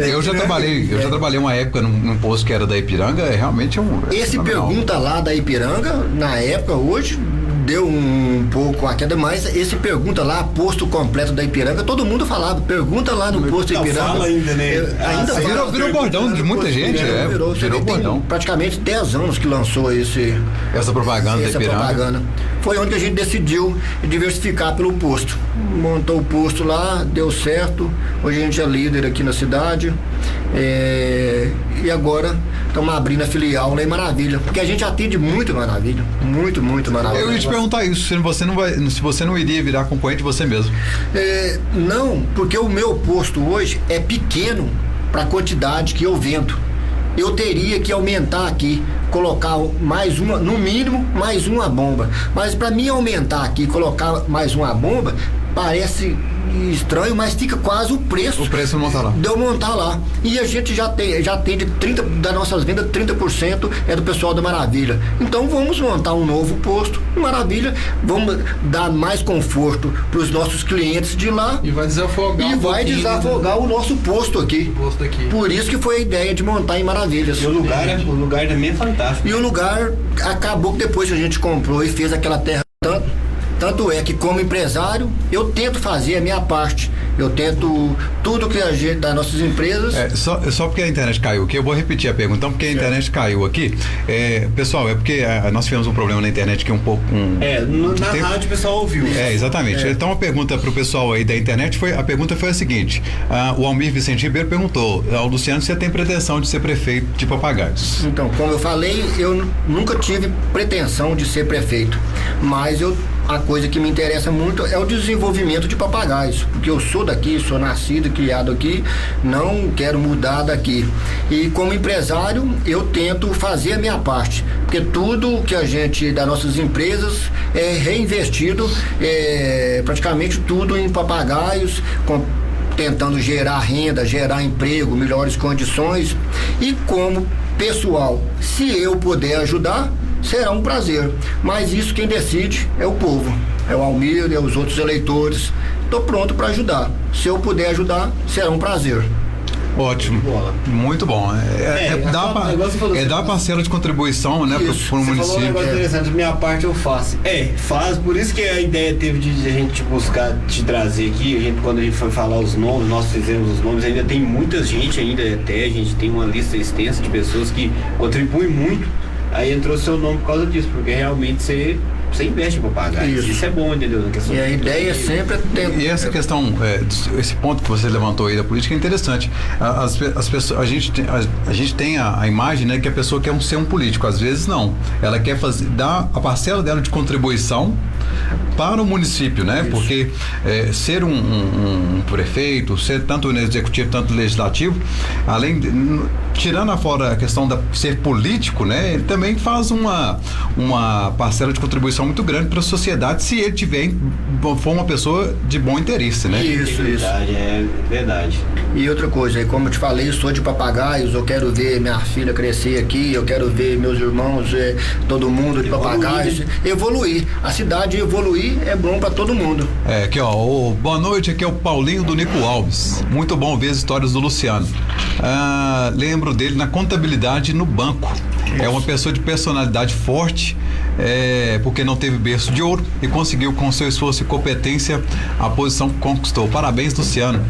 Eu já trabalhei uma época num posto que era da Ipiranga, realmente Esse pergunta lá da Ipiranga, na época, hoje deu um pouco a queda, mas esse pergunta lá, posto completo da Ipiranga, todo mundo falava, pergunta lá no posto Ipiranga. Fala ainda, né? Virou bordão de muita gente, virou bordão. Praticamente 10 anos que lançou essa propaganda da Ipiranga. Foi onde a gente decidiu diversificar pelo posto. Montou o posto lá, deu certo. Hoje a gente é líder aqui na cidade. E agora estamos abrindo a filial lá em Maravilha, porque a gente atende muito Maravilha, muito Maravilha. Eu ia te perguntar isso, se você não iria virar concorrente você mesmo. Não, porque o meu posto hoje é pequeno para a quantidade que eu vendo. Eu teria que aumentar aqui, colocar mais uma, no mínimo, mais uma bomba. Mas para mim aumentar aqui, colocar mais uma bomba, parece estranho, mas fica quase o preço. O preço montar lá. De eu montar lá. E a gente já atende 30% das nossas vendas, 30% é do pessoal da Maravilha. Então vamos montar um novo posto em Maravilha, vamos dar mais conforto para os nossos clientes de lá. E vai desafogar o nosso posto aqui. Por isso que foi a ideia de montar em Maravilhas. E o lugar também é fantástico. E o lugar acabou que depois que a gente comprou e fez aquela terra tanto é que, como empresário, eu tento fazer a minha parte. Eu tento tudo que a gente, das nossas empresas. Só porque a internet caiu aqui, eu vou repetir a pergunta. Então, porque a internet caiu aqui, pessoal, é porque nós tivemos um problema na internet que um pouco. Na rádio o pessoal ouviu. Exatamente. Então, a pergunta para o pessoal aí da internet foi a seguinte: o Almir Vicente Ribeiro perguntou ao Luciano se você tem pretensão de ser prefeito de Papagaios. Então, como eu falei, eu nunca tive pretensão de ser prefeito, mas a coisa que me interessa muito é o desenvolvimento de Papagaios, porque eu sou daqui, sou nascido e criado aqui, não quero mudar daqui. E como empresário, eu tento fazer a minha parte, porque tudo que a gente, das nossas empresas, é reinvestido, praticamente tudo em Papagaios, tentando gerar renda, gerar emprego, melhores condições. E como pessoal, se eu puder ajudar, será um prazer, mas isso quem decide é o povo, é o Almir, é os outros eleitores. estou pronto para ajudar. Se eu puder ajudar, será um prazer. Ótimo, muito bom. Dá parcela de contribuição, né, para o município. Falou um negócio interessante, minha parte eu faço. Faz, por isso que a ideia teve de a gente buscar te trazer aqui. Quando a gente foi falar os nomes, nós fizemos os nomes, ainda tem muita gente ainda, até a gente tem uma lista extensa de pessoas que contribuem muito. Aí entrou seu nome por causa disso, porque realmente você investe para pagar. Isso é bom, entendeu? E a ideia sempre é ter... E essa questão, esse ponto que você levantou aí da política é interessante. As pessoas, a gente tem a imagem, né, que a pessoa quer ser um político. Às vezes não. Ela quer dar a parcela dela de contribuição para o município, né? Isso. Porque ser um prefeito, ser tanto no executivo, tanto no legislativo, além de, tirando fora a questão de ser político, né? Ele também faz uma parcela de contribuição muito grande para a sociedade, se ele for uma pessoa de bom interesse, né? Isso. É verdade. E outra coisa, como eu te falei, eu sou de Papagaios, eu quero ver minha filha crescer aqui, eu quero ver meus irmãos, todo mundo de Papagaios, evoluir. A cidade evoluir é bom para todo mundo. Aqui ó, boa noite, aqui é o Paulinho do Nico Alves. Muito bom ver as histórias do Luciano. Lembro dele na contabilidade no banco. Isso. É uma pessoa de personalidade forte, porque não teve berço de ouro e conseguiu com seu esforço e competência a posição que conquistou. Parabéns, Luciano.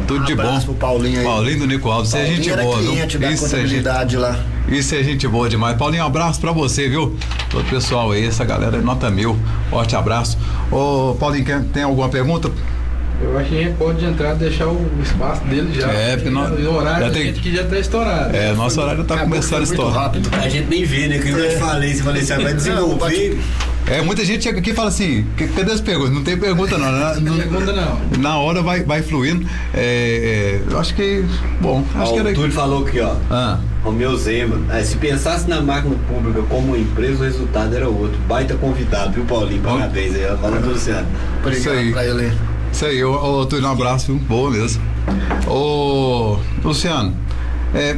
Tudo de bom. Pro Paulinho aí. Paulinho do Nico Alves. Isso é gente boa, viu? Lá. Isso é gente boa demais. Paulinho, um abraço pra você, viu? Todo o pessoal aí, essa galera é nota 1000. Forte abraço. Ô, Paulinho, tem alguma pergunta? Eu acho que a gente pode entrar e deixar o espaço dele já. Porque o horário da gente que já tá estourado. Nosso horário tá começando a estourar. A gente nem vê, né? Que eu te falei, você vai desenvolver. Muita gente chega aqui e fala assim, cadê as perguntas? Não tem pergunta não. Não pergunta não. Na hora vai fluindo. Eu acho que, acho que era... O Túlio falou aqui, ó. O meu Zema, se pensasse na máquina pública como empresa, o resultado era outro. Baita convidado, viu, Paulinho? Parabéns aí, fala do Luciano. Obrigado pra ele. Isso aí, Túlio, um abraço, viu? Boa mesmo. Luciano,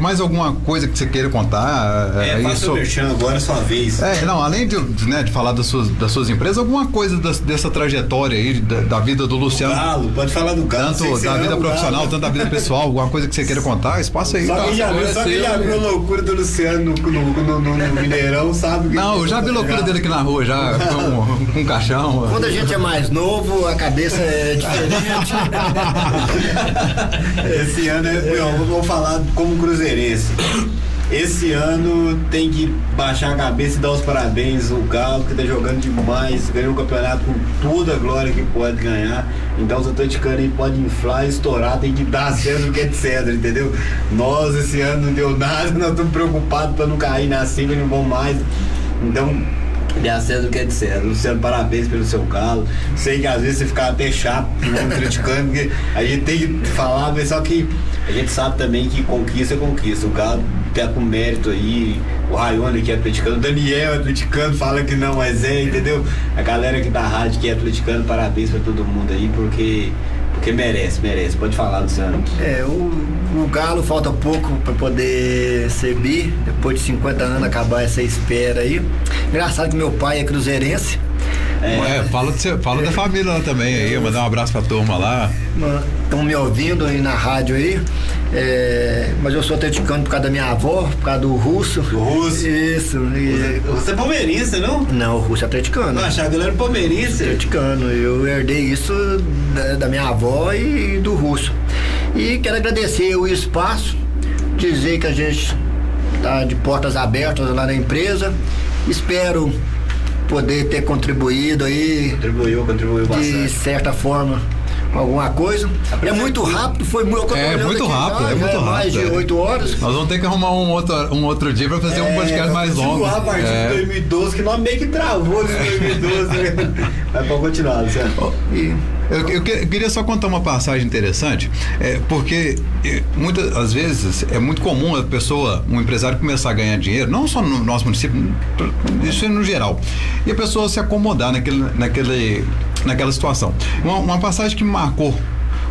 mais alguma coisa que você queira contar? Faça o merchan agora, sua vez. Além de falar das suas empresas, alguma coisa dessa trajetória aí, da vida do Luciano. Galo, pode falar do Galo. Tanto da vida profissional, tanto da vida pessoal, alguma coisa que você queira contar, espaço aí. Só quem já viu a loucura do Luciano no Mineirão, sabe? Não, eu já vi a loucura dele aqui na rua, já com um caixão. Quando a gente é mais novo, a cabeça é diferente. Esse ano, vou falar como cruzeirense. Esse ano tem que baixar a cabeça e dar os parabéns ao Galo, que tá jogando demais, ganhou o campeonato com toda a glória que pode ganhar. Então os atleticanos aí podem inflar, estourar, tem que dar César o que é de César, entendeu? Nós esse ano não deu nada, nós estamos preocupados para não cair na cima e não vamos mais. Então, dê a César o que é de César. Luciano, parabéns pelo seu Galo. Sei que às vezes você fica até chato criticando, porque a gente tem que falar, mas só que a gente sabe também que conquista é conquista. O Galo tá com mérito aí, o Raione que é atleticano, o Daniel é atleticano, fala que não, mas entendeu? A galera aqui da rádio que é atleticano, parabéns pra todo mundo aí, porque merece. Pode falar, Luciano. O Galo falta pouco para poder ser bi, depois de 50 anos acabar essa espera aí. Engraçado que meu pai é cruzeirense. Fala da família lá também aí, mandar um abraço pra turma lá. Estão me ouvindo aí na rádio aí. Mas eu sou atleticano por causa da minha avó, por causa do Russo. Do Russo? Isso. Você é palmeirense, não? Não, o Russo é atleticano. Não, achava que ele era palmeirense. Atleticano. Eu herdei isso da minha avó e do Russo. E quero agradecer o espaço, dizer que a gente está de portas abertas lá na empresa. Espero poder ter contribuído aí. Contribuiu bastante. De certa forma, alguma coisa. É muito rápido, foi muito rápido. Mais de 8 horas. Nós vamos ter que arrumar um outro dia para fazer um podcast mais longo. A partir de 2012, que nós meio que travou em 2012, né? Mas pode continuar, Luciano. Eu queria só contar uma passagem interessante, porque muitas às vezes é muito comum um empresário começar a ganhar dinheiro, não só no nosso município, isso é no geral, e a pessoa se acomodar naquela situação. Uma passagem que me marcou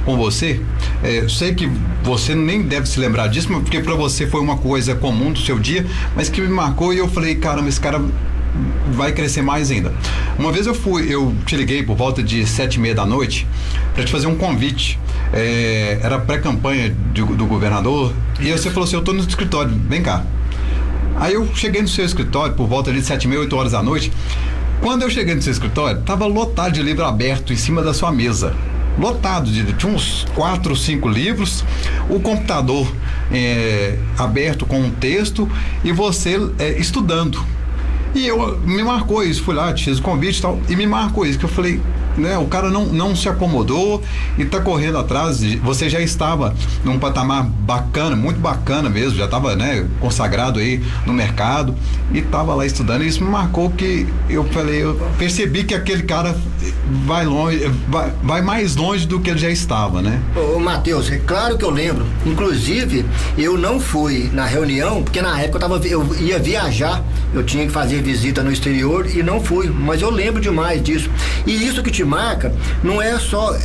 com você, eu sei que você nem deve se lembrar disso, porque para você foi uma coisa comum do seu dia, mas que me marcou e eu falei, caramba, esse cara vai crescer mais ainda. Uma vez eu te liguei por volta de 7h30 da noite para te fazer um convite. Era pré-campanha do governador, e você falou assim: eu tô no escritório, vem cá. Aí eu cheguei no seu escritório por volta de 7h30, 8 horas da noite. Quando eu cheguei no seu escritório, tava lotado de livro aberto em cima da sua mesa. Lotado, tinha uns 4 ou 5 livros, o computador aberto com um texto e você estudando. E me marcou isso, fui lá, te fiz o convite e tal, e me marcou isso, que eu falei, né, o cara não se acomodou e tá correndo atrás. Você já estava num patamar bacana, muito bacana mesmo, já estava, né, consagrado aí no mercado e estava lá estudando, e isso me marcou, que eu percebi que aquele cara vai longe, vai mais longe do que ele já estava, né? Ô Matheus, é claro que eu lembro, inclusive eu não fui na reunião, porque na época eu ia viajar, eu tinha que fazer visita no exterior e não fui, mas eu lembro demais disso. E isso que te marca não é só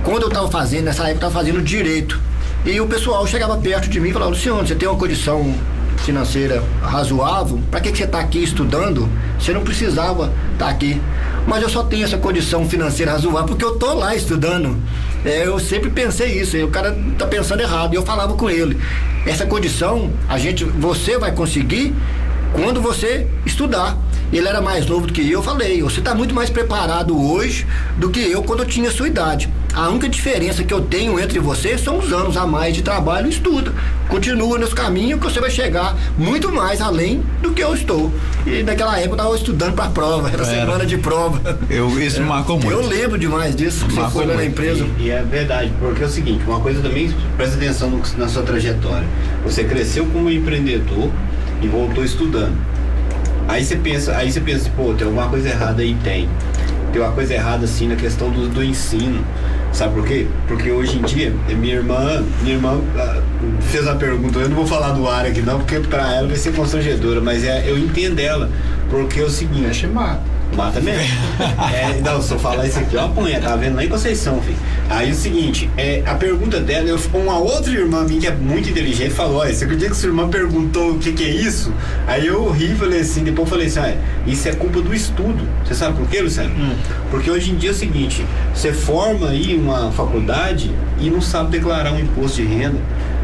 quando eu estava fazendo, nessa época eu estava fazendo direito, e o pessoal chegava perto de mim e falava: Luciano, você tem uma condição financeira razoável, para que você está aqui estudando? Você não precisava estar aqui. Mas eu só tenho essa condição financeira razoável porque eu tô lá estudando. Eu sempre pensei isso, o cara tá pensando errado, e eu falava com ele: essa condição você vai conseguir quando você estudar. Ele era mais novo do que eu falei: você está muito mais preparado hoje do que eu quando eu tinha a sua idade. A única diferença que eu tenho entre vocês são os anos a mais de trabalho e estudo. Continua nesse caminho que você vai chegar muito mais além do que eu estou. E naquela época eu estava estudando para a prova, era semana de prova. Isso me marcou muito. Eu lembro demais disso, que você foi lá na empresa. E é verdade, porque é o seguinte, uma coisa também, presta atenção na sua trajetória. Você cresceu como empreendedor e voltou estudando. Aí você pensa assim, pô, tem alguma coisa errada aí? Tem uma coisa errada assim na questão do ensino. Sabe por quê? Porque hoje em dia, minha irmã fez uma pergunta, eu não vou falar do ar aqui não, porque pra ela vai ser constrangedora, mas eu entendo ela, porque é o seguinte... Mata mesmo. Não, se eu falar isso aqui, eu apanho, tá vendo lá em Conceição, filho. Aí o seguinte, a pergunta dela, uma outra irmã minha que é muito inteligente falou: olha, você acredita que sua irmã perguntou o que é isso? Aí eu ri e falei assim, depois eu falei assim: isso é culpa do estudo. Você sabe por quê, Luciano? Porque hoje em dia é o seguinte, você forma aí uma faculdade e não sabe declarar um imposto de renda.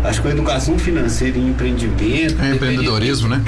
Acho que a educação financeira e empreendimento... empreendedorismo, né?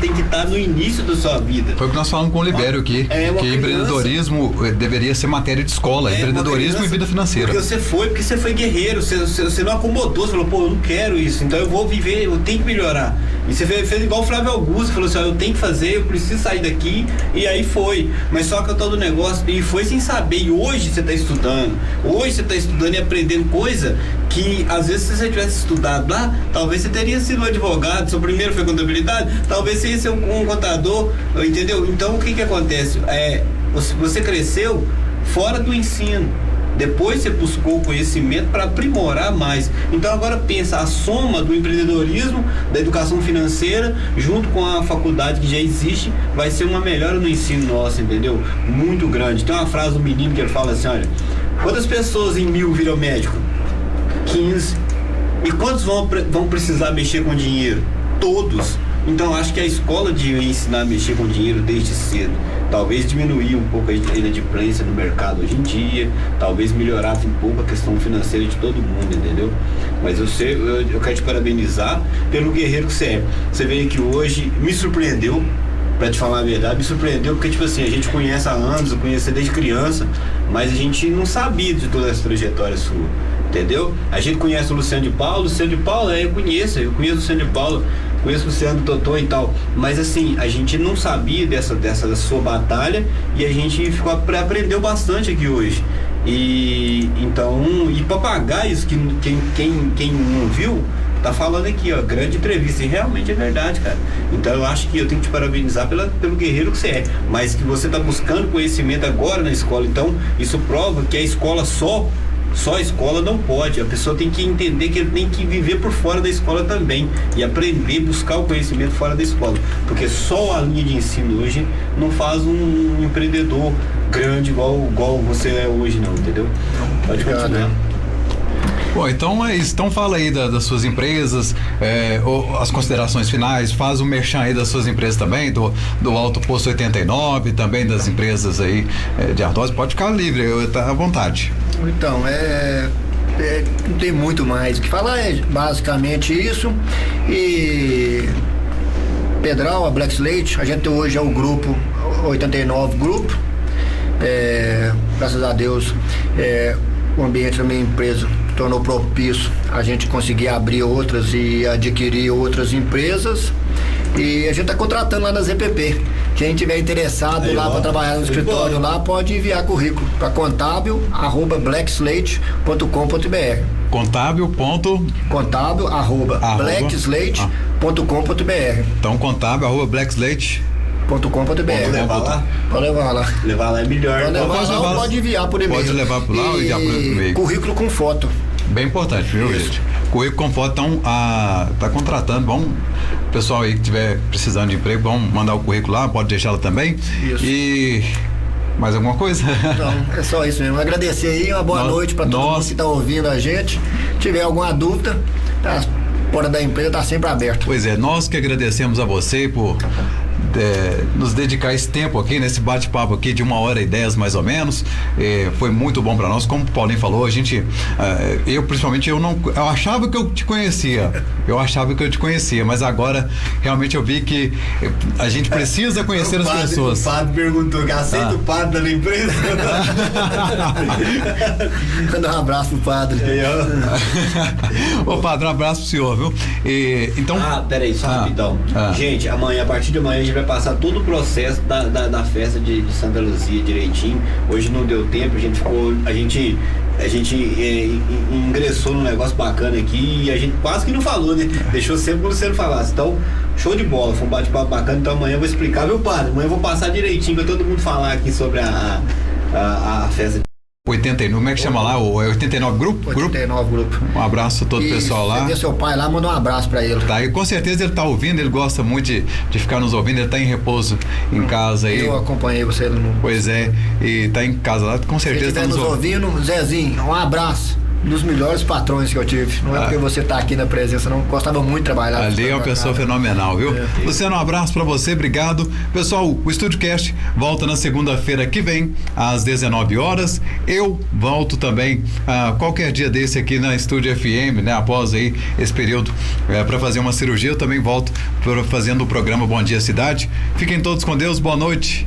Tem que estar no início da sua vida. Foi o que nós falamos com o Libério aqui, que empreendedorismo deveria ser matéria de escola, empreendedorismo e vida financeira. Porque você foi guerreiro, você não acomodou, você falou: pô, eu não quero isso, então eu vou viver, eu tenho que melhorar. E você fez igual o Flávio Augusto, falou assim: eu tenho que fazer, eu preciso sair daqui, e aí foi. Mas só que todo negócio, e foi sem saber, e hoje você está estudando e aprendendo coisa que às vezes se você tivesse estudado lá, talvez você teria sido um advogado, seu primeiro foi contabilidade, talvez você ia ser um contador, entendeu? Então o que acontece? Você cresceu fora do ensino. Depois você buscou o conhecimento para aprimorar mais. Então agora pensa, a soma do empreendedorismo, da educação financeira, junto com a faculdade que já existe, vai ser uma melhora no ensino nosso, entendeu? Muito grande. Tem uma frase do menino que ele fala assim: olha, quantas pessoas em 1000 viram médico? 15. E quantos vão precisar mexer com dinheiro? Todos. Então acho que a escola devia ensinar a mexer com dinheiro desde cedo. Talvez diminuir um pouco a inadimplência no mercado hoje em dia, talvez melhorar um pouco a questão financeira de todo mundo, entendeu? Mas eu quero te parabenizar pelo guerreiro que você é. Você veio aqui hoje, me surpreendeu, pra te falar a verdade, me surpreendeu, porque tipo assim, a gente conhece há anos, eu conheço desde criança, mas a gente não sabia de toda essa trajetória sua, entendeu? A gente conhece o Luciano de Paulo, eu conheço o Luciano de Paulo, conheço o Luciano Totô e tal, mas assim, a gente não sabia dessa sua batalha, e a gente aprendeu bastante aqui hoje. E então, e Papagaios, que quem não viu, tá falando aqui, ó, grande entrevista, e realmente é verdade, cara. Então eu acho que eu tenho que te parabenizar pelo guerreiro que você é, mas que você tá buscando conhecimento agora na escola. Então isso prova que a escola só a escola não pode. A pessoa tem que entender que ele tem que viver por fora da escola também e aprender, buscar o conhecimento fora da escola, porque só a linha de ensino hoje não faz um empreendedor grande igual você é hoje, não, entendeu? Pode continuar. Bom, então é isso. Então fala aí das suas empresas, ou as considerações finais, faz o merchan aí das suas empresas também, do Alto Posto 89, também das empresas aí de Ardósia. Pode ficar livre, tá à vontade. Então, não tem muito mais o que falar, é basicamente isso. E Pedral, a Black Slate, a gente hoje é o grupo 89 Grupo. Graças a Deus, o ambiente da minha empresa tornou propício a gente conseguir abrir outras e adquirir outras empresas. E a gente está contratando lá na ZPP. Quem tiver interessado aí, lá para trabalhar no escritório lá, pode enviar currículo para contábil@blackslate.com.br. contábil@blackslate.com.br. Então contábil@blackslate.com.br. Levar lá? Pode levar lá. Levar lá é melhor. Pode enviar por e-mail. Pode levar por lá ou enviar por e-mail. Currículo com foto. Bem importante, viu, gente? Currículo com foto, então, tá contratando, o pessoal aí que estiver precisando de emprego, vamos mandar o currículo lá, pode deixar lá também. Isso. E mais alguma coisa? Não, é só isso mesmo. Agradecer aí, uma boa noite para todo mundo que está ouvindo a gente. Se tiver alguma dúvida, a porta da empresa está sempre aberta. Pois é, nós que agradecemos a você por nos dedicar esse tempo aqui, nesse bate-papo aqui de 1h10 mais ou menos. Foi muito bom para nós, como o Paulinho falou, a gente, eu principalmente, eu achava que eu te conhecia, mas agora realmente eu vi que a gente precisa conhecer as pessoas. O padre perguntou que aceita o padre da minha empresa. Manda um abraço pro padre. Ô padre, um abraço pro senhor, viu? Então. Peraí, só rapidão. Gente, amanhã, a partir de amanhã, a gente vai passar todo o processo da festa de Santa Luzia direitinho. Hoje não deu tempo, a gente ingressou num negócio bacana aqui e a gente quase que não falou, né? Deixou sempre quando você falasse. Então, show de bola, foi um bate-papo bacana. Então amanhã eu vou explicar, viu, padre? Amanhã eu vou passar direitinho pra todo mundo falar aqui sobre a festa. 89, como é que chama lá? O 89 Grupo? 89 Grupo. Um abraço a todo o pessoal lá. Se seu pai lá, manda um abraço pra ele. Tá, e com certeza ele tá ouvindo, ele gosta muito de ficar nos ouvindo, ele tá em repouso em casa aí. Eu acompanhei você no... Pois é, e tá em casa lá, com certeza tá nos ouvindo. Zezinho, um abraço. Dos melhores patrões que eu tive. Não é porque você tá aqui na presença, não. Gostava muito de trabalhar. Ali é uma pessoa fenomenal, viu? Luciano, um abraço pra você, obrigado. Pessoal, o Estúdio Cast volta na segunda-feira que vem, às 19 horas. Eu volto também qualquer dia desse aqui na Estúdio FM, né? Após aí esse período pra fazer uma cirurgia, eu também volto fazendo o programa Bom Dia Cidade. Fiquem todos com Deus, boa noite.